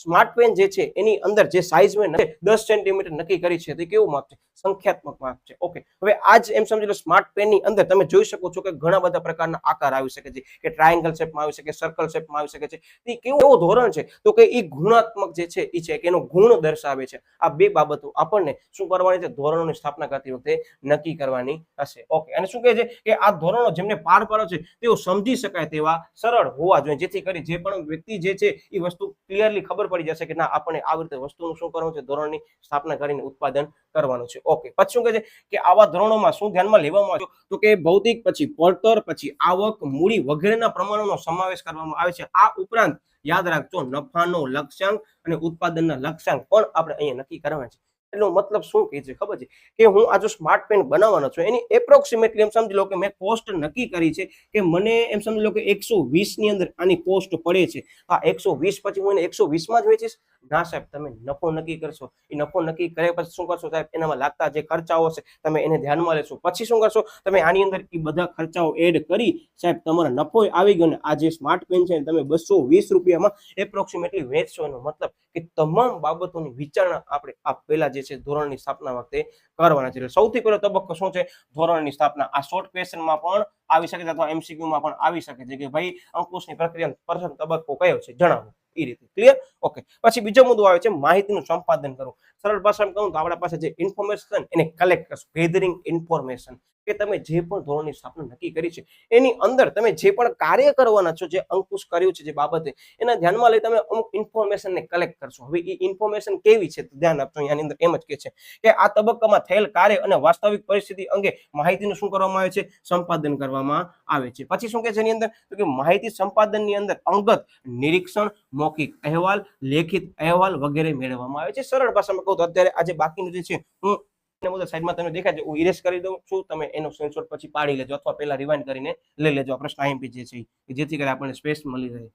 સ્માર્ટ પેન જે છે એની અંદર જે સાઇઝ મેં 10 સેન્ટીમીટર નક્કી કરી છે તે કેવું માપ છે, સંખ્યાત્મક માપ છે. ઓકે, હવે આ જ એમ સમજી લો સ્માર્ટ પેનની અંદર તમે જોઈ શકો છો કે ઘણા બધા પ્રકારના આકાર આવી શકે છે, કે ટ્રાયંગલ શેપમાં આવી શકે, સર્કલ શેપમાં આવી શકે છે. એ કેવું ધોરણ છે તો કે એ ગુણાત્મક જે છે એ છે કે એનો ગુણ દર્શાવે છે. આ બે બાબતો આપણને શું કરવાની છે, ધોરણોની સ્થાપના કરતી વખતે નક્કી કરવાની હશે. ઓકે, અને શું કહે છે કે આ ધોરણો જેમને પાર પાડો છે તેઓ સમજી શકાય તેવા સરળ હોવા જોઈએ, જેથી કરી જે પણ વ્યક્તિ જે છે એ વસ્તુ ક્લિયરલી ખબર પડી જશે કે ના આપણે આવી રીતે વસ્તુનું શું કરવાનું છે, ધોરણની સ્થાપના કરીને ઉત્પાદન કરવાનું છે. ઓકે, પછી શું કહે છે કે આવા ધોરણોમાં શું ધ્યાનમાં લેવામાં આવે તો કે ભૌતિક, પછી પડતર, પછી આવક, મૂડી વગેરેના પ્રમાણોનો સમાવેશ કરવામાં આવે છે. આ ઉપરાંત યાદ રાખજો નફાનો લક્ષ્યાંક અને ઉત્પાદનના લક્ષ્યાંક પણ આપણે અહીંયા નક્કી કરવાના છે. એનો મતલબ શું કહે છે ખબર છે કે હું આ જો સ્માર્ટ પેન બનાવવાનો છું એની એપ્રોક્સિમેટલી એમ સમજી લો કે મેં કોસ્ટ નક્કી કરી છે કે મને એમ સમજી લો કે 120 ની અંદર આની કોસ્ટ પડે છે. આ 120 પછી હું એને 120 માં જ વેચીશ? ના સાહેબ, તમે નફો નક્કી કરશો. એ નફો નક્કી કર્યા પછી શું કરશો સાહેબ, એનામાં લાગતા જે ખર્ચાઓ છે તમે એને ધ્યાનમાં લેશો. પછી શું કરશો, તમે આની અંદર એ બધા ખર્ચાઓ એડ કરી સાહેબ તમારા નફો આવી ગયો ને આ જે સ્માર્ટ પેન છે તમે 220 રૂપિયામાં એપ્રોક્સિમેટલી વેચશો. એનો મતલબ કે તમામ બાબતોની વિચારણા આપણે આ પહેલા જે છે ધોરણની સ્થાપના વખતે કરવાના છે. એટલે સૌથી પહેલો તબક્કો શું છે, ધોરણની સ્થાપના. આ શોર્ટ ક્વેશ્ચનમાં પણ આવી શકે છે અથવા એમસીક્યુ માં પણ આવી શકે છે કે ભાઈ અંકુશની પ્રક્રિયાનો પ્રથમ તબક્કો કયો છે જણાવો. એ રીતે ક્લિયર. ઓકે, પછી બીજો મુદ્દો આવે છે માહિતીનું સંપાદન કરવું. સરળ ભાષામાં કહું તો આપણા પાસે જે ઇન્ફોર્મેશન એને કલેક્ટ કરશું, ગેધરિંગ ઇન્ફોર્મેશન. કે તમે જે પણ ધોરણની સ્થાપના નક્કી કરી છે એની અંદર તમે જે પણ કાર્ય કરવાના છો, જે અંકુશ કર્યું છે જે બાબતે, એના ધ્યાનમાં લઈ તમે અમુક ઇન્ફોર્મેશનને કલેક્ટ કરશો. હવે એ ઇન્ફોર્મેશન કેવી છે તો ધ્યાન આપજો. અહીંની અંદર એમ જ કે છે કે આ તબક્કામાં થયેલ કાર્ય અને વાસ્તવિક પરિસ્થિતિ અંગે માહિતીનું શું કરવામાં આવે છે, સંપાદન કરવામાં આવે છે. પછી શું કે છે એની અંદર તો કે માહિતી સંપાદનની અંદર અંગત નિરીક્ષણ, મૌખિક અહેવાલ, લેખિત અહેવાલ વગેરે મેળવવામાં આવે છે. સરળ ભાષામાં કહું તો અત્યારે આજે બાકીનું જે છે હું સાઈડમાં તમને દેખાય છે હું ઇરેઝ કરી દઉં છું, તમે એનો સ્ક્રીનશોટ પછી પાડી લેજો અથવા પહેલા રિવાઇન્ડ કરીને લઈ લેજો. આ પ્રશ્ન આઈએમપી જે છે જેથી કરીને આપણને સ્પેસ મળી રહે.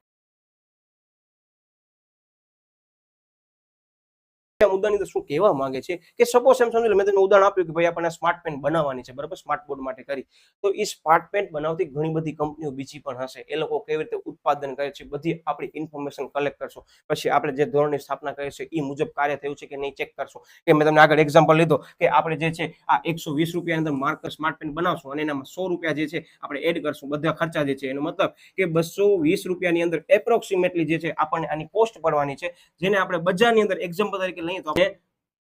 મુદ્દાની અંદર શું કહેવા માંગે છે કે સપોઝ એમ સમજી લો મેં તમને ઉદાહરણ આપ્યું કે ભાઈ આપણને સ્માર્ટ પેન બનાવવાની છે, બરાબર, સ્માર્ટ બોર્ડ માટે કરી. તો એ સ્માર્ટ પેન બનાવતી ઘણી બધી કંપનીઓ બીજી પણ હશે. એ લોકો કેવી રીતે ઉત્પાદન કરે છે બધી આપણી ઇન્ફોર્મેશન કલેક્ટ કરશો. પછી આપણે જે ધોરણની સ્થાપના કરી છે એ મુજબ કાર્ય થયું છે કે નહીં ચેક કરશો. કે મેં તમને આગળ એક્ઝામ્પલ લીધો કે આપણે જે છે આ 120 રૂપિયા અંદર માર્કર સ્માર્ટ પેન બનાવશું અને એનામાં 100 રૂપિયા જે છે આપણે એડ કરશું, બધા ખર્ચા જે છે. એનો મતલબ કે 220 રૂપિયાની અંદર એપ્રોક્સિમેટલી જે છે આપણને આની કોસ્ટ પડવાની છે, જેને આપણે બજારની અંદર એક્ઝામ્પલ તરીકે લઈએ તો આપણે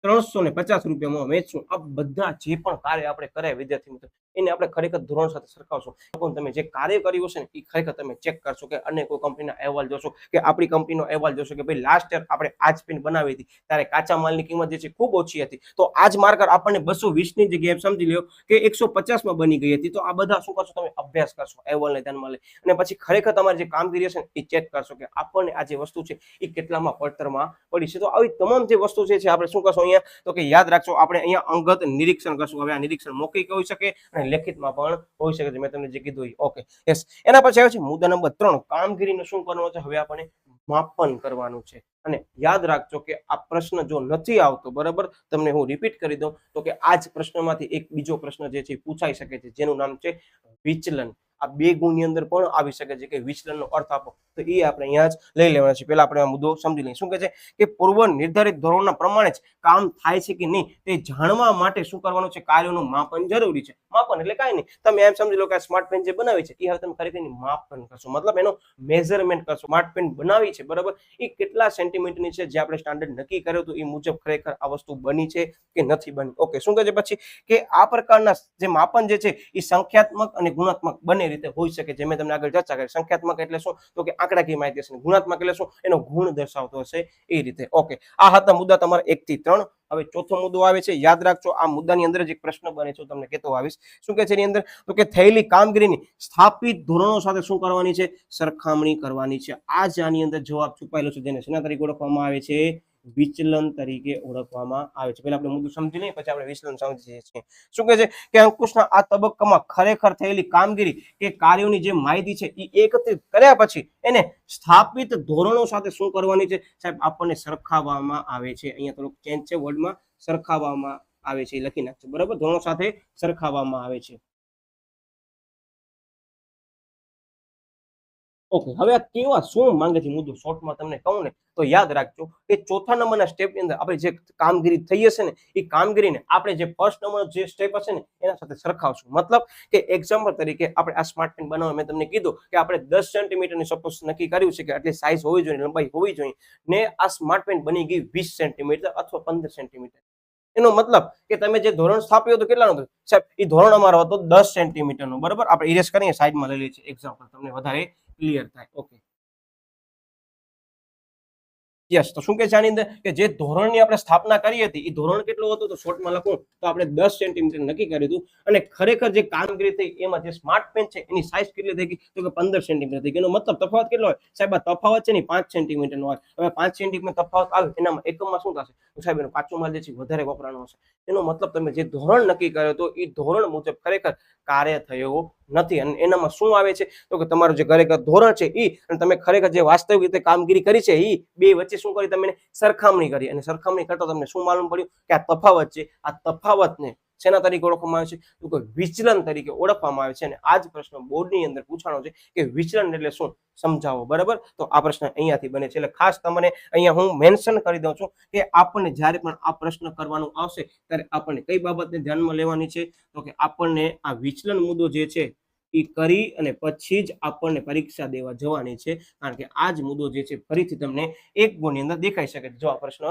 350 રૂપિયામાં વેચશું. આ બધા જે પણ કાર્ય આપણે કરાય વિદ્યાર્થી મિત્રો એને આપણે ખરેખર ધોરણ સાથે સરખાવશું. તમે જે કાર્ય કર્યું છે ને એ ખરેખર તમે ચેક કરશો કે અન્ય કોઈ કંપનીના અહેવાલ જોશો કે આપણી કંપનીનો અહેવાલ જોશો કે ભાઈ લાસ્ટ યર આપણે આ જ પેન બનાવી હતી ત્યારે કાચા માલની કિંમત જે છે ખૂબ ઓછી હતી, તો આ જ માર્કર આપણને 220 ની જગ્યાએ સમજી લ્યો કે 150 માં બની ગઈ હતી. તો આ બધા શું કરશો, તમે અભ્યાસ કરશો, અહેવાલને ધ્યાનમાં લઈ અને પછી ખરેખર તમારી જે કામગીરી છે એ ચેક કરશો કે આપણને આ જે વસ્તુ છે એ કેટલામાં પડતરમાં પડી છે. તો આવી તમામ જે વસ્તુ છે આપણે શું કરશો અહીંયા તો કે યાદ રાખજો આપણે અહીંયા અંગત નિરીક્ષણ કરશું. હવે આ નિરીક્ષણ મૌખિક હોઈ શકે અને લેખિતમાં પણ હોઈ શકે છે, મેં તમને જે કીધું. Okay, yes. એના પછી આવે છે મુદ્દા નંબર 3, કામગીરીનું શું કરવાનું છે, હવે આપણે માપન કરવાનું છે. અને યાદ રાખજો કે આ પ્રશ્ન જો નથી આવતો, બરાબર, તમને હું રિપીટ કરી દઉં તો કે આ જ પ્રશ્નમાંથી એક બીજો પ્રશ્ન જે છે પૂછાઈ શકે છે જેનું નામ છે વિચલન. આ 2 ગુણની અંદર પણ આવી શકે છે કે વિચલનનો અર્થ આપો, તો એ આપણે અહીંયા જ લઈ લેવાના છે. પહેલા આપણે આ મુદ્દો સમજી લઈએ. શું કહે છે કે પૂર્વ નિર્ધારિત ધોરણના પ્રમાણે જ કામ થાય છે કે નહીં તે જાણવા માટે શું કરવાનું છે, કાર્યોનું માપન જરૂરી છે. માપન એટલે કાંઈ નહીં, તમે એમ સમજી લો કે આ સ્માર્ટ પેન જે બનાવી છે એ હવે તમે ખરેખર માપન કરશો, મતલબ એનો મેઝરમેન્ટ કરશો. સ્માર્ટ પેન બનાવી છે, બરાબર, એ કેટલા સેન્ટીમીટરની છે જે આપણે સ્ટાન્ડર્ડ નક્કી કર્યો તો એ મુજબ ખરેખર આ વસ્તુ બની છે કે નથી બની. ઓકે, શું કહે છે પછી કે આ પ્રકારના જે માપન જે છે એ સંખ્યાત્મક અને ગુણાત્મક બંને રીતે હોઈ શકે, જે મેં તમને આગળ ચર્ચા કરી. સંખ્યાત્મક એટલે શું, તો કે આંકડાકીય માહિતી હશે. ગુણાત્મક એટલે શું, એનો ગુણ દર્શાવતો હશે એ રીતે. ઓકે, આ હતા મુદ્દા તમારા 1 થી 3. હવે ચોથો મુદ્દો આવે છે, યાદ રાખજો આ મુદ્દાની અંદર જ એક પ્રશ્ન બને છે, તમને કહેતો આવીશ. શું કે છે એની અંદર, તો કે થયેલી કામગીરીની સ્થાપિત ધોરણો સાથે શું કરવાની છે, સરખામણી કરવાની છે. આ જ આની અંદર જવાબ છુપાયેલો છે, જેને શેના તરીકે ઓળખવામાં આવે છે, વિચલન તરીકે ઓળખવામાં આવે છે. પહેલા આપણે મુદ્દો સમજી લઈએ, પછી આપણે વિચલન સમજીએ છીએ. શું કહે છે કે અંકુશના આ તબક્કામાં ખરેખર થયેલી કામગીરી કે કાર્યોની જે માહિતી છે એ એકત્રિત કર્યા પછી એને સ્થાપિત ધોરણો સાથે શું કરવાની છે, સાહેબ આપણને સરખાવવામાં આવે છે. અહીંયા થોડુંક ચેન્જ છે વર્ડમાં, સરખાવવામાં આવે છે, લખી નાખજો, બરાબર. ધોરણો સાથે સરખાવવામાં આવે છે. ઓકે, હવે આ કેવા શું માંગે છે મુદ્દો, શોર્ટમાં તમને કહું ને તો યાદ રાખજો કે ચોથા નંબરના સ્ટેપની અંદર આપણે જે કામગીરી થઈ હશે ને એ કામગીરીને આપણે જે ફર્સ્ટ નંબરનો જે સ્ટેપ હશે ને એના સાથે સરખાવશું. મતલબ કે એક્ઝામ્પલ તરીકે આપણે આ સ્માર્ટ પેન બનાવવા મેં તમને કીધું કે આપણે 10 સેન્ટીમીટરની સપોઝ નક્કી કર્યું છે કે આટલી સાઇઝ હોવી જોઈએ, લંબાઈ હોવી જોઈએ, ને આ સ્માર્ટ પેન બની ગઈ 20 સેન્ટીમીટર અથવા 15 સેન્ટીમીટર. એનો મતલબ કે તમે જે ધોરણ સ્થાપ્યું હતું કેટલાનું હતું, સાહેબ એ ધોરણ અમારો હતો 10 સેન્ટીમીટરનો, બરાબર. આપણે ઇરેઝ કરીને સાઈડમાં લઈ લઈએ છીએ એક્ઝામ્પલ, તમને વધારે ક્લિયર થાય. Okay, yes. તો શું કે છે આની અંદર કે જે ધોરણની આપણે સ્થાપના કરી હતી એ ધોરણ કેટલું હતું, તો શોર્ટમાં લખું તો આપણે 10 સેન્ટીમીટર નક્કી કર્યું હતું, અને ખરેખર જે કામગીરી થઈ એમાં જે સ્માર્ટ પેન છે એની સાઇઝ કેટલી થઈ ગઈ, તો કે 15 સેન્ટીમીટર થઈ ગઈ. એનો મતલબ તફાવત કેટલો હોય, સાહેબ આ તફાવત છે ને 5 સેન્ટીમીટરનો હોય. હવે 5 સેન્ટીમીટર તફાવત આવે એનામાં એકમમાં શું થશે, તો સાહેબ એનો કાચો માલ જે છે વધારે વપરાનો હશે. એનો મતલબ તમે જે ધોરણ નક્કી કર્યો હતો એ ધોરણ મુજબ ખરેખર કાર્ય થયો નથી, અને એનામાં શું આવે છે, તો કે તમારું જે ખરેખર ધોરણ છે એ અને તમે ખરેખર જે વાસ્તવિક રીતે કામગીરી કરી છે એ બે વચ્ચે શું કરી, તમે સરખામણી કરી, અને સરખામણી કરતા તમને શું માલુમ પડ્યું કે આ તફાવત છે, આ તફાવતને શેના તરીકે ઓળખવામાં આવે છે, તો કે વિચલન તરીકે ઓળખવામાં આવે છે. અને આ જ પ્રશ્ન બોર્ડની અંદર પૂછાણો છે કે વિચલન એટલે શું, સમજાવો, બરાબર. તો આ પ્રશ્ન અહીંયાથી બને છે. એટલે ખાસ તમને અહીંયા હું મેન્શન કરી દઉં છું કે આપણને જ્યારે પણ આ પ્રશ્ન કરવાનું આવશે ત્યારે આપણને કઈ બાબતને ધ્યાનમાં લેવાની છે, તો કે આપણને આ વિચલન મુદ્દો જે છે એ કરી અને પછી જ આપણને પરીક્ષા દેવા જવાની છે, કારણ કે આ જ મુદ્દો જે છે ફરીથી તમને 1 ગુણની અંદર દેખાઈ શકે છે. જો આ પ્રશ્ન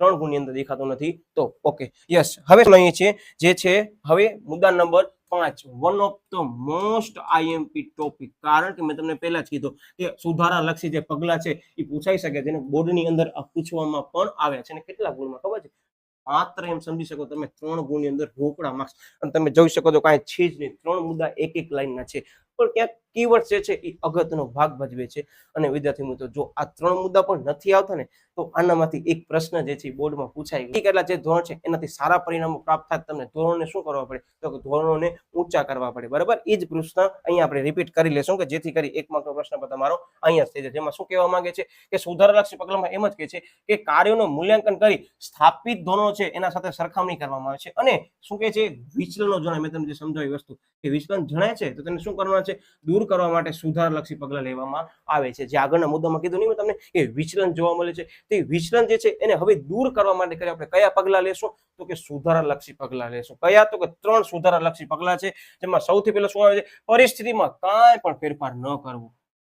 3 ગુણની અંદર દેખાતો નથી તો. Okay, yes. હવે લઈએ છીએ જે છે હવે મુદ્દા number 5, one of the most IMP topic. કારણ કે મેં તમને પહેલા જ કીધું કે સુધારા લક્ષી જે પગલા છે એ પૂછાઈ શકે, જેને બોર્ડની અંદર પૂછવામાં પણ આવ્યા છે. અને કેટલા ગુણમાં ખબર છે, માત્ર એમ સમજી શકો તમે 3 ગુણની અંદર રોકડા માર્ક્સ. અને તમે જોઈ શકો છો કાંઈ છે જ નહીં, 3 મુદ્દા એક લાઈનના છે, પણ ક્યાંક કીવર્ડ જે છે એ અગત્યનો ભાગ ભજવે છે. અને વિદ્યાર્થી મિત્રો જો આ 3 મુદ્દા પણ નથી આવતા ને તો આનામાંથી એક પ્રશ્ન જે છે બોર્ડમાં પૂછાય કેટલા જે ધોરણ છે એનાથી સારા પરિણામો પ્રાપ્ત થાય, તમને ધોરણને શું કરવા પડે, તો કે ધોરણોને ઊંચા કરવા પડે, બરાબર. એ જ પ્રશ્ન અહીંયા આપણે રિપીટ કરી લેશું કે જેથી કરી 1 માર્કનો પ્રશ્ન પણ તમારો અહીંયા થઈ જાય. જેમાં શું કહેવા માંગે છે કે સુધારાલક્ષી પગલામાં એમ જ કહે છે કે કાર્યોનું મૂલ્યાંકન કરી સ્થાપિત ધોરણો છે એના સાથે સરખામણી કરવામાં આવે છે. અને શું કહે છે, વિચલનો જણાય. મેં તમને જે સમજાવી વસ્તુ કે વિચલન જણાય છે તો તેને શું કરવાનું છે, દૂર કરવા માટે સુધારાલક્ષી પગલા લેવામાં આવે છે. જે આગળના મુદ્દામાં કીધું નહીં મેં તમને કે વિચલન જોવા મળે છે, તે વિચલન જે છે એને હવે દૂર કરવા માટે કરી આપણે કયા પગલા લેશું, તો કે સુધારાલક્ષી પગલા લેશું. કયા, તો કે 3 સુધારાલક્ષી પગલા છે, જેમાં સૌથી પહેલા શું આવે છે, પરિસ્થિતિમાં કાંઈ પણ ફેરફાર ન કરવો.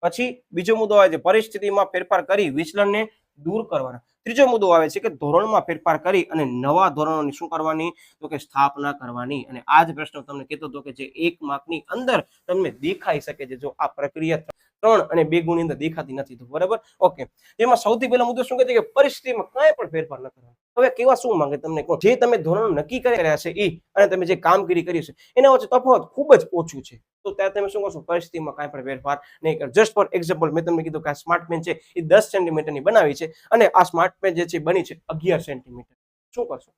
પછી બીજો મુદ્દો આવે છે પરિસ્થિતિમાં ફેરફાર કરી વિચલનને દૂર કરવાના. ત્રીજો મુદ્દો આવે છે કે ધોરણમાં ફેરફાર કરી અને નવા ધોરણોની શું કરવાની, તો કે સ્થાપના કરવાની. અને આ જ પ્રશ્ન તમને કહેતો હતો કે જે 1 માર્કની અંદર તમને દેખાઈ શકે છે જો આ પ્રક્રિયા 3 અને 2 ગુણની અંદર દેખાતી નથી તો, બરાબર. ઓકે, તેમાં સૌથી પહેલો મુદ્દો શું કહે છે કે પરિસ્થિતિમાં કાંઈ પણ ફેરફાર ન કરવાનો. હવે કેવા શું માંગે તમને કહો, જે તમે ધોરણો નક્કી કર્યા છે એ અને તમે જે કામગીરી કરી છે એના વચ્ચે તફાવત ખૂબ જ ઓછું છે, તો ત્યારે તમે શું કરશો, પરિસ્થિતિમાં કાંઈ પણ ફેરફાર નહીં કરો. જસ્ટ ફોર એક્ઝામ્પલ મેં તમને કીધું કે આ સ્માર્ટ પેન છે એ 10 સેન્ટીમીટરની બનાવી છે અને આ સ્માર્ટ પેન જે છે બની છે 11 સેન્ટીમીટર. શું કરશો,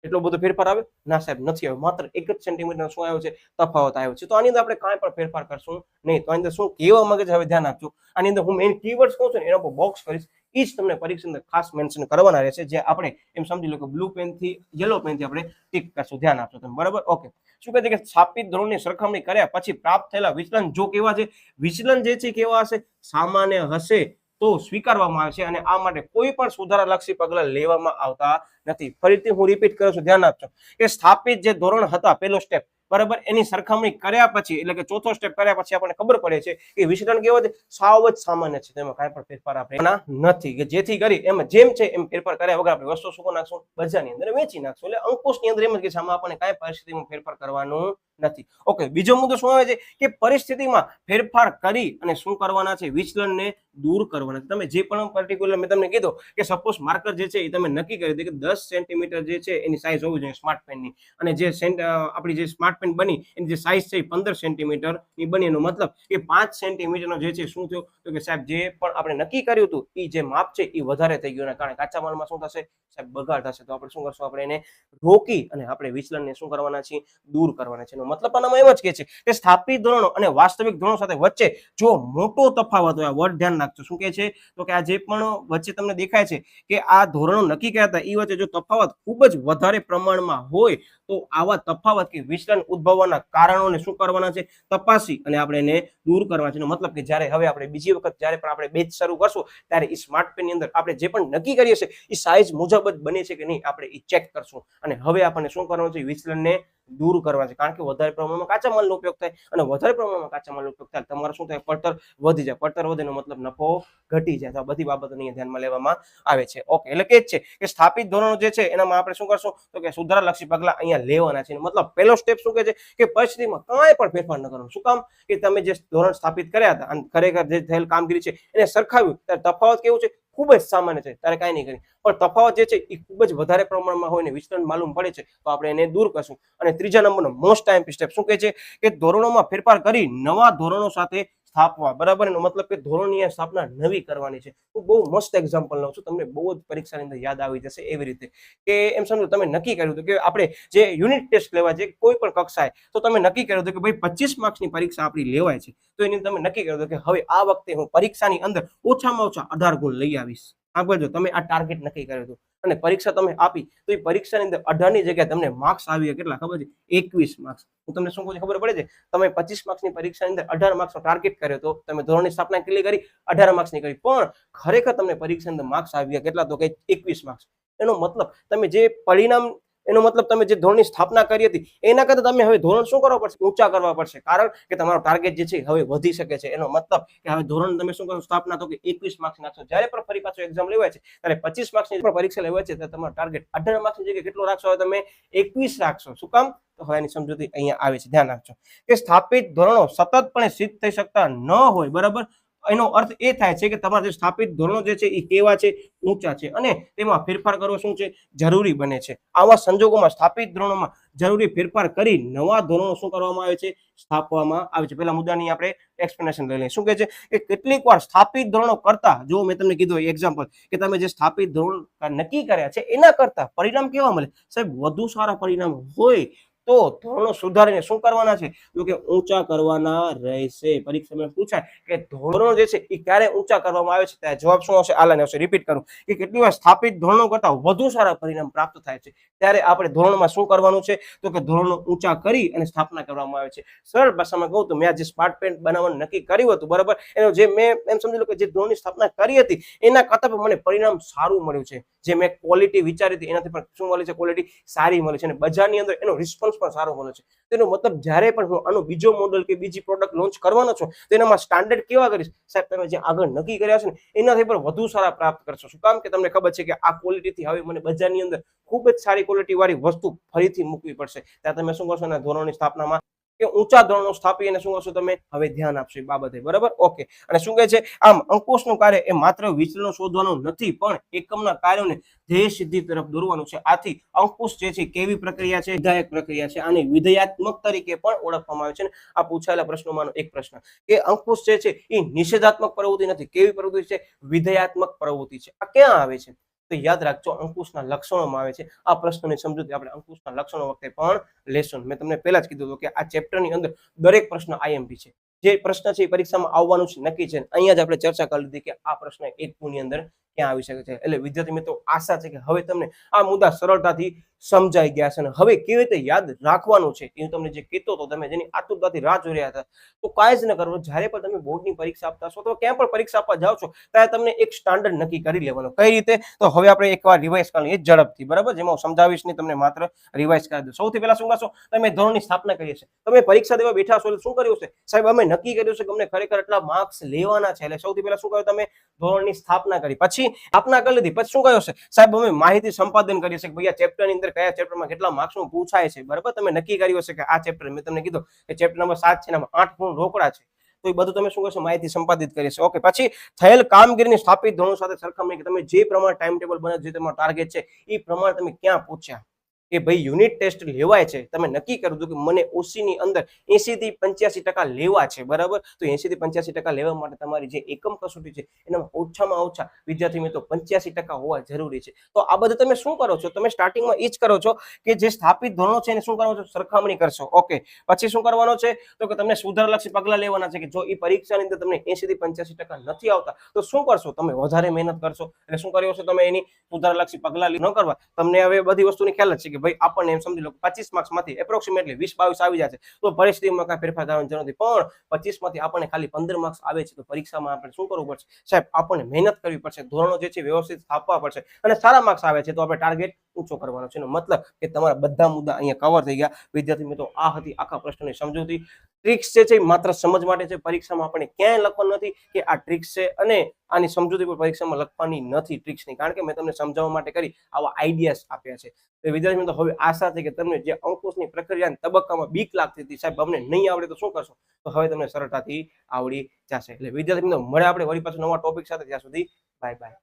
એટલો બધો ફેરફાર આવે ના સાહેબ, નથી આવ્યો. માત્ર 1 જ સેન્ટીમીટર શું આવ્યો છે, તફાવત આવ્યો છે. તો આની અંદર આપણે કાંઈ પણ ફેરફાર કરશું નહીં. તો આની અંદર શું કહેવા માંગે છે હવે ધ્યાન આપજો. આની અંદર હું મેઇન કીવર્ડ્સ કહું છું ને એના પર બોક્સ કરીશ, એ જ તમને પરીક્ષા અંદર ખાસ મેન્શન કરવાના રહેશે, જે આપણે એમ સમજી લો કે બ્લુ પેન થી યલો પેન થી આપણે ટીક કરશું. ધ્યાન આપજો તમે, બરાબર. ઓકે, શું કહે છે કે સ્થાપિત ધોરણની સરખામણી કર્યા પછી પ્રાપ્ત થયેલા વિચલન જો કેવા છે, વિચલન જે છે કેવા હશે, સામાન્ય હશે તો સ્વીકારવામાં આવે છે. અને આ માટે કોઈ પણ સુધારાલક્ષી પગલા લેવામાં આવતા નથી. ફરીથી હું રિપીટ કરું છું, ધ્યાન આપજો કે સ્થાપિત જે ધોરણ હતા પહેલો સ્ટેપ, બરાબર, એની સરખામણી કર્યા પછી એટલે કે ચોથો સ્ટેપ કર્યા પછી આપણને ખબર પડે છે કે વિચલન કેવો છે, સાવ જ સામાન્ય છે, તેમાં કાંઈ પણ ફેરફાર આપણે નથી, કે જેથી કરી એમ જેમ છે એમ ફેરફાર કર્યા વગર આપણે વસ્તુ શું નાખશું, બજારની અંદર વેચી નાખશું. એટલે અંકુશની અંદર એમ જ કે આમાં આપણને કાંઈ પરિસ્થિતિમાં ફેરફાર કરવાનું નથી. ઓકે, બીજો મુદ્દો શું આવે છે કે પરિસ્થિતિમાં ફેરફાર કરી અને શું કરવાના છે, વિચલનને દૂર કરવાના છે. તમે જે પણ પર્ટિક્યુલર મેં તમને કીધું કે સપોઝ માર્કર જે છે એ તમે નક્કી કરી દે કે 10 સેન્ટીમીટર જે છે એની સાઈઝ હોવી જોઈએ સ્માર્ટ પેનની, અને જે આપણી જે સ્માર્ટ પેન બની એની જે સાઈઝ છે એ 15 સેન્ટીમીટરની બની. એનો મતલબ કે 5 સેન્ટીમીટરનો જે છે શું થયું તો કે સાહેબ જે પણ આપણે નક્કી કર્યું હતું એ જે માપ છે એ વધારે થઈ ગયું, એના કારણે કાચા માલમાં શું થશે સાહેબ, બગાડ થશે. તો આપણે શું કરશું, આપણે એને રોકી અને આપણે વિચલનને શું કરવાના છીએ, દૂર કરવાના છે. એનો મતલબ આનામાં એમ જ કે છે કે સ્થાપિત ધોરણો અને વાસ્તવિક ધોરણો સાથે વચ્ચે જો મોટો તફાવત હોય, વર્ડ ધ્યાન રાખજો, શું કે છે તો કે આ જે પણ વચ્ચે તમને દેખાય છે કે આ ધોરણો નક્કી કર્યા હતા એ વચ્ચે જો તફાવત ખૂબ જ વધારે પ્રમાણમાં હોય તો આવા તફાવત કે વિચલન ઉદ્ભવવાના કારણોને શું કરવાના છે, તપાસી અને આપણે એને દૂર કરવાના છે. એનો મતલબ કે જ્યારે હવે આપણે બીજી વખત જ્યારે પણ આપણે બેચ શરૂ કરશું ત્યારે એ સ્માર્ટ પેનની અંદર આપણે જે પણ નક્કી કરીએ છીએ એ સાઈઝ મુજબ જ બને છે કે નહીં આપણે એ ચેક કરશું, અને હવે આપણને શું કરવાનું છે, વિચલનને દૂર કરવા છે. કારણ કે વધારે પ્રમાણમાં કાચા માલનો ઉપયોગ થાય અને વધારે પ્રમાણમાં કાચા માલનો ઉપયોગ થાય તમારે શું થાય, પડતર વધી જાય. પડતર વધે એનો મતલબ નફો ઘટી જાય. તો આ બધી બાબતો અહીંયા ધ્યાનમાં લેવામાં આવે છે. ઓકે, એટલે કે જ છે કે સ્થાપિત ધોરણો જે છે એનામાં આપણે શું કરશું તો કે સુધારાલક્ષી પગલા અહીંયા લેવાના છે. મતલબ પહેલો સ્ટેપ શું કહે છે કે પરિસ્થિતિમાં કાંઈ પણ ફેરફાર ન કરવાનો. શું કામ કે તમે જે ધોરણ સ્થાપિત કર્યા હતા અને ખરેખર જે થયેલ કામગીરી છે એને સરખાવ્યું ત્યારે તફાવત કેવું છે, ખૂબ જ સામાન્ય છે, ત્યારે કાંઈ નહીં કરી. પણ તફાવત જે છે એ ખૂબ જ વધારે પ્રમાણમાં હોય ને વિચલન માલુમ પડે છે તો આપણે એને દૂર કરશું. અને ત્રીજા નંબરનો મોસ્ટ ટાઈમ સ્ટેપ શું કહે છે કે ધોરણોમાં ફેરફાર કરી નવા ધોરણો સાથે સ્થાપવા. બરાબર, એનો મતલબ કે ધોરણની સ્થાપના નવી કરવાની છે. હું બહુ મસ્ત એક્ઝામ્પલ લઉં છું, તમને બહુ જ પરીક્ષાની અંદર યાદ આવી જશે. એવી રીતે કે એમ સમજો તમે નક્કી કર્યું હતું કે આપણે જે યુનિટ ટેસ્ટ લેવા છે કોઈ પણ કક્ષાએ, તો તમે નક્કી કર્યું હતું કે ભાઈ 25 માર્ક્સની પરીક્ષા આપણી લેવાય છે, તો એની તમે નક્કી કર્યું હતું કે હવે આ વખતે હું પરીક્ષાની અંદર ઓછામાં ઓછા 18 ગુણ લઈ આવીશ. આગળ તમે આ ટાર્ગેટ નક્કી કર્યું હતું અને પરીક્ષા તમે આપી તો એ પરીક્ષાની અંદર 18 ની જગ્યાએ તમને માર્ક્સ આવ્યા કેટલા ખબર છે, 21 માર્ક્સ. હું તમને શું કહું છું ખબર પડે છે, તમે 25 માર્ક્સની પરીક્ષાની અંદર 18 માર્ક્સનો ટાર્ગેટ કર્યો તો તમે ધોરણની સ્થાપના કેટલી કરી, 18 માર્ક્સની કરી, પણ ખરેખર તમને પરીક્ષાની અંદર માર્ક્સ આવ્યા કેટલા તો કે 21 માર્ક્સ. એનો મતલબ તમે જે પરિણામ, એનો મતલબ તમે જે ધોરણની સ્થાપના કરી હતી એના કરતા તમે હવે ધોરણ શું કરવા પડશે, ઊંચા કરવા પડશે. કારણ કે તમારો ટાર્ગેટ જે છે હવે વધી શકે છે. એનો મતલબ કે હવે ધોરણ તમે શું કરો સ્થાપના તો કે 21 માર્ક્સ નાખશો. જ્યારે પણ ફરી પાછો એક્ઝામ લેવાય છે ત્યારે 25 માર્ક્સની પણ પરીક્ષા લેવાય છે ત્યારે તમારો ટાર્ગેટ 18 માર્ક્સની જગ્યાએ કેટલો રાખશો, હવે તમે 21 રાખશો. શું કામ, તો હવે એની સમજૂતી અહીંયા આવે છે. ધ્યાન રાખજો કે સ્થાપિત ધોરણો સતતપણે સિદ્ધ થઈ શકતા ન હોય. બરાબર, એનો અર્થ એ થાય છે કે તમારા જે સ્થાપિત ધોરણો જે છે એ કેવા છે, ઊંચા છે, અને તેમાં ફેરફાર કરવો શું છે, જરૂરી બને છે. આવા સંજોગોમાં સ્થાપિત ધોરણોમાં જરૂરી ફેરફાર કરી નવા ધોરણો શું કરવામાં આવે છે, સ્થાપવામાં આવે છે. પહેલા મુદ્દાની આપણે એક્સપ્લેનેશન લઈ લઈએ. શું કહે છે કે કેટલીક વાર સ્થાપિત ધોરણો કરતા, જો મેં તમને કીધું એક્ઝામ્પલ કે તમે જે સ્થાપિત ધોરણ નક્કી કર્યા છે એના કરતા પરિણામ કેવા મળે સાહેબ, વધુ સારા પરિણામ હોય તો ધોરણો સુધારીને શું કરવાના છે, તો કે ઊંચા કરવાના રહેશે. પરીક્ષામાં પૂછાય કે ધોરણો જે છે એ ક્યારે ઊંચા કરવામાં આવે છે, ત્યારે જવાબ શું આવશે, આલાને આવશે. રિપીટ કરું કે કેટલી વાર સ્થાપિત ધોરણો કરતા વધુ સારા પરિણામ પ્રાપ્ત થાય છે ત્યારે આપણે ધોરણમાં શું કરવાનું છે, તો કે ધોરણો ઊંચા કરી અને સ્થાપના કરવામાં આવે છે. સરળ ભાષામાં કહું તો મેં આ જે સ્માર્ટ પેન બનાવવાનું નક્કી કર્યું હતું, બરાબર, એનો જે મેં એમ સમજી લો કે જે ધોરણની સ્થાપના કરી હતી એના કરતા પણ મને પરિણામ સારું મળ્યું છે. જે મેં ક્વોલિટી વિચારી હતી એનાથી પણ શું મળી છે, ક્વોલિટી સારી મળી છે, અને બજારની અંદર એનો રિસ્પોન્સ પણ સારો મળે છે. તેનો મતલબ જ્યારે પણ હું આનો બીજો મોડલ કે બીજી પ્રોડક્ટ લોન્ચ કરવાનો છું તો એનામાં સ્ટાન્ડર્ડ કેવા કરીશ સાહેબ, તમે જે આગળ નક્કી કર્યા છે ને એનાથી પણ વધુ સારા પ્રાપ્ત કરશો. શું કામ કે તમને ખબર છે કે આ ક્વોલિટીથી હવે મને બજારની અંદર ખૂબ જ સારી ક્વોલિટી વાળી વસ્તુ ફરીથી મૂકવી પડશે. ત્યાં તમે શું કરશો, અને ધોરણની સ્થાપનામાં કે ઊંચા ધોરણો સ્થાપી અને શું કરશો તમે હવે ધ્યાન આપશો એ બાબતે. બરાબર, ઓકે. અને શું કહે છે, આમ અંકુશનું કાર્ય એ માત્ર વિચલનો શોધવાનું નથી પણ એકમના કાર્યોને ધ્યેય સિદ્ધિ તરફ દોરવાનું છે. આથી અંકુશ જે છે કેવી પ્રક્રિયા છે, વિધાયક પ્રક્રિયા છે. આને વિધેયાત્મક તરીકે પણ ઓળખવામાં આવે છે. ને આ પૂછાયેલા પ્રશ્નોમાંનો એક પ્રશ્ન કે અંકુશ જે છે એ નિષેધાત્મક પ્રવૃત્તિ નથી. કેવી પ્રવૃત્તિ છે, વિધેયાત્મક પ્રવૃત્તિ છે. આ ક્યાં આવે છે તો યાદ રાખજો, અંકુશના લક્ષણોમાં આવે છે. આ પ્રશ્નની સમજૂતી આપણે અંકુશના લક્ષણો વખતે પણ લેશું. મેં તમને પહેલા જ કીધું હતું કે આ ચેપ્ટરની અંદર દરેક પ્રશ્ન આઈએમપી છે. જે પ્રશ્ન છે એ પરીક્ષામાં આવવાનું છે નક્કી છે. અહીંયા જ આપણે ચર્ચા કરી લીધી કે આ પ્રશ્ન 1 ની અંદર ક્યાં આવી શકે છે. એટલે વિદ્યાર્થી મિત્રો આશા છે કે હવે તમને આ મુદ્દા સરળતાથી સમજાઈ ગયા છે અને હવે કેવી રીતે યાદ રાખવાનું છે એ તમને જે કીધો તો તમે જેની આતુરતાથી રાહ જોઈ રહ્યા હતા તો કાંઈ જ ન કરવું. જ્યારે પણ તમે બોર્ડની પરીક્ષા આપતા છો તો ક્યાં પણ પરીક્ષા આપવા જાઓ છો ત્યારે તમને એક સ્ટાન્ડર્ડ નક્કી કરી લેવાનો. કઈ રીતે, તો હવે આપણે એકવાર રિવાઇઝ કરી લઈએ ઝડપથી. બરાબર, જેમાં હું સમજાવીશ નહીં, તમને માત્ર રિવાઇઝ કરી દઉં. સૌથી પહેલા શું કરશો, તમે ધોરણની સ્થાપના કરી છે. તમે પરીક્ષા દેવા બેઠા છો એટલે શું કર્યું છે સાહેબ, અમે નક્કી કર્યું છે કે અમને ખરેખર એટલા માર્ક્સ લેવાના છે. એટલે સૌથી પહેલા શું કર્યું, તમે ધોરણની સ્થાપના કરી. પછી પછી આપના કરી લીધી, પછી શું કહ્યું છે સાહેબ અમે માહિતી સંપાદન કરીએ છીએ કે ભાઈ આ ચેપ્ટરની અંદર કયા ચેપ્ટરમાં કેટલા માર્ક્સનું પૂછાય છે, બરાબર. તમે નક્કી કર્યું છે કે આ ચેપ્ટર મેં તમને કીધું કે ચેપ્ટર નંબર 7 છે, એમાં 8 ગુણ રોકડા છે, તો એ બધું તમે શું કરશો, માહિતી સંપાદિત કરી છે. ઓકે, પછી થયેલ કામગીરીની સ્થાપિત ધોરણો સાથે સરખામણી, કે તમે જે પ્રમાણે ટાઈમ ટેબલ બનાવ્યું, જે તમારો ટાર્ગેટ છે એ પ્રમાણે તમે ક્યાં પહોંચ્યા. કે ભાઈ યુનિટ ટેસ્ટ લેવાય છે, તમે નક્કી કર્યું હતું કે મને OC ની અંદર 80 થી 85% લેવા છે, બરાબર. તો 80 થી 85% લેવા માટે તમારી જે એકમ કસોટી છે એનામાં ઓછામાં ઓછા વિદ્યાર્થી મિત્રો 85% હોવા જરૂરી છે. તો આ બધું તમે શું કરો છો, તમે સ્ટાર્ટિંગમાં એ જ કરો છો કે જે સ્થાપિત ધોરણો છે એને શું કરવાનો છો, સરખામણી કરશો. ઓકે, પછી શું કરવાનો છે તો કે તમને સુધારલક્ષી પગલાં લેવાના છે કે જો એ પરીક્ષાની અંદર તમને 80 થી 85% નથી આવતા તો શું કરશો, તમે વધારે મહેનત કરશો. એટલે શું કર્યો છે તમે, એની સુધારલક્ષી પગલાં ન કરવા. તમને હવે બધી વસ્તુની ખ્યાલ જ છે કે ભાઈ આપણને એમ સમજી લો 25 માર્ક્સમાંથી એપ્રોક્સિમેટલી 20-22 આવી જાય છે, તો પરિસ્થિતિમાં કાંઈ ફેરફાર કરવાની જરૂર નથી. પણ 25 માંથી આપણને ખાલી 15 માર્ક્સ આવે છે, તો પરીક્ષામાં આપણે શું કરવું પડશે સાહેબ, આપણને મહેનત કરવી પડશે, ધોરણો જે છે વ્યવસ્થિત સ્થાપવા પડશે, અને સારા માર્ક્સ આવે છે તો આપણે ટાર્ગેટ ઊંચો કરવાનો છે. મતલબ કે તમારા બધા મુદ્દા અહીંયા કવર થઈ ગયા. વિદ્યાર્થી મિત્રો, આ હતી આખા પ્રશ્નની સમજૂતી. ટ્રિક્સ જે છે માત્ર સમજ માટે છે, પરીક્ષામાં આપણે ક્યાંય લખવાનું નથી કે આ ટ્રિક્સ છે, અને આની સમજૂતી પણ પરીક્ષામાં લખવાની નથી ટ્રિક્સની, કારણ કે મેં તમને સમજાવવા માટે કરી આવા આઈડિયાસ આપ્યા છે. તો વિદ્યાર્થી મિત્રો, હવે આશા છે કે તમને જે અંકુશની પ્રક્રિયાના તબક્કામાં બીક લાગતી હતી સાહેબ અમને નહીં આવડે તો શું કરશો, તો હવે તમને સરળતાથી આવડી જશે. એટલે વિદ્યાર્થી મિત્રો, મળે આપણે વળી પાછું નવા ટોપિક સાથે. ત્યાં સુધી બાય બાય.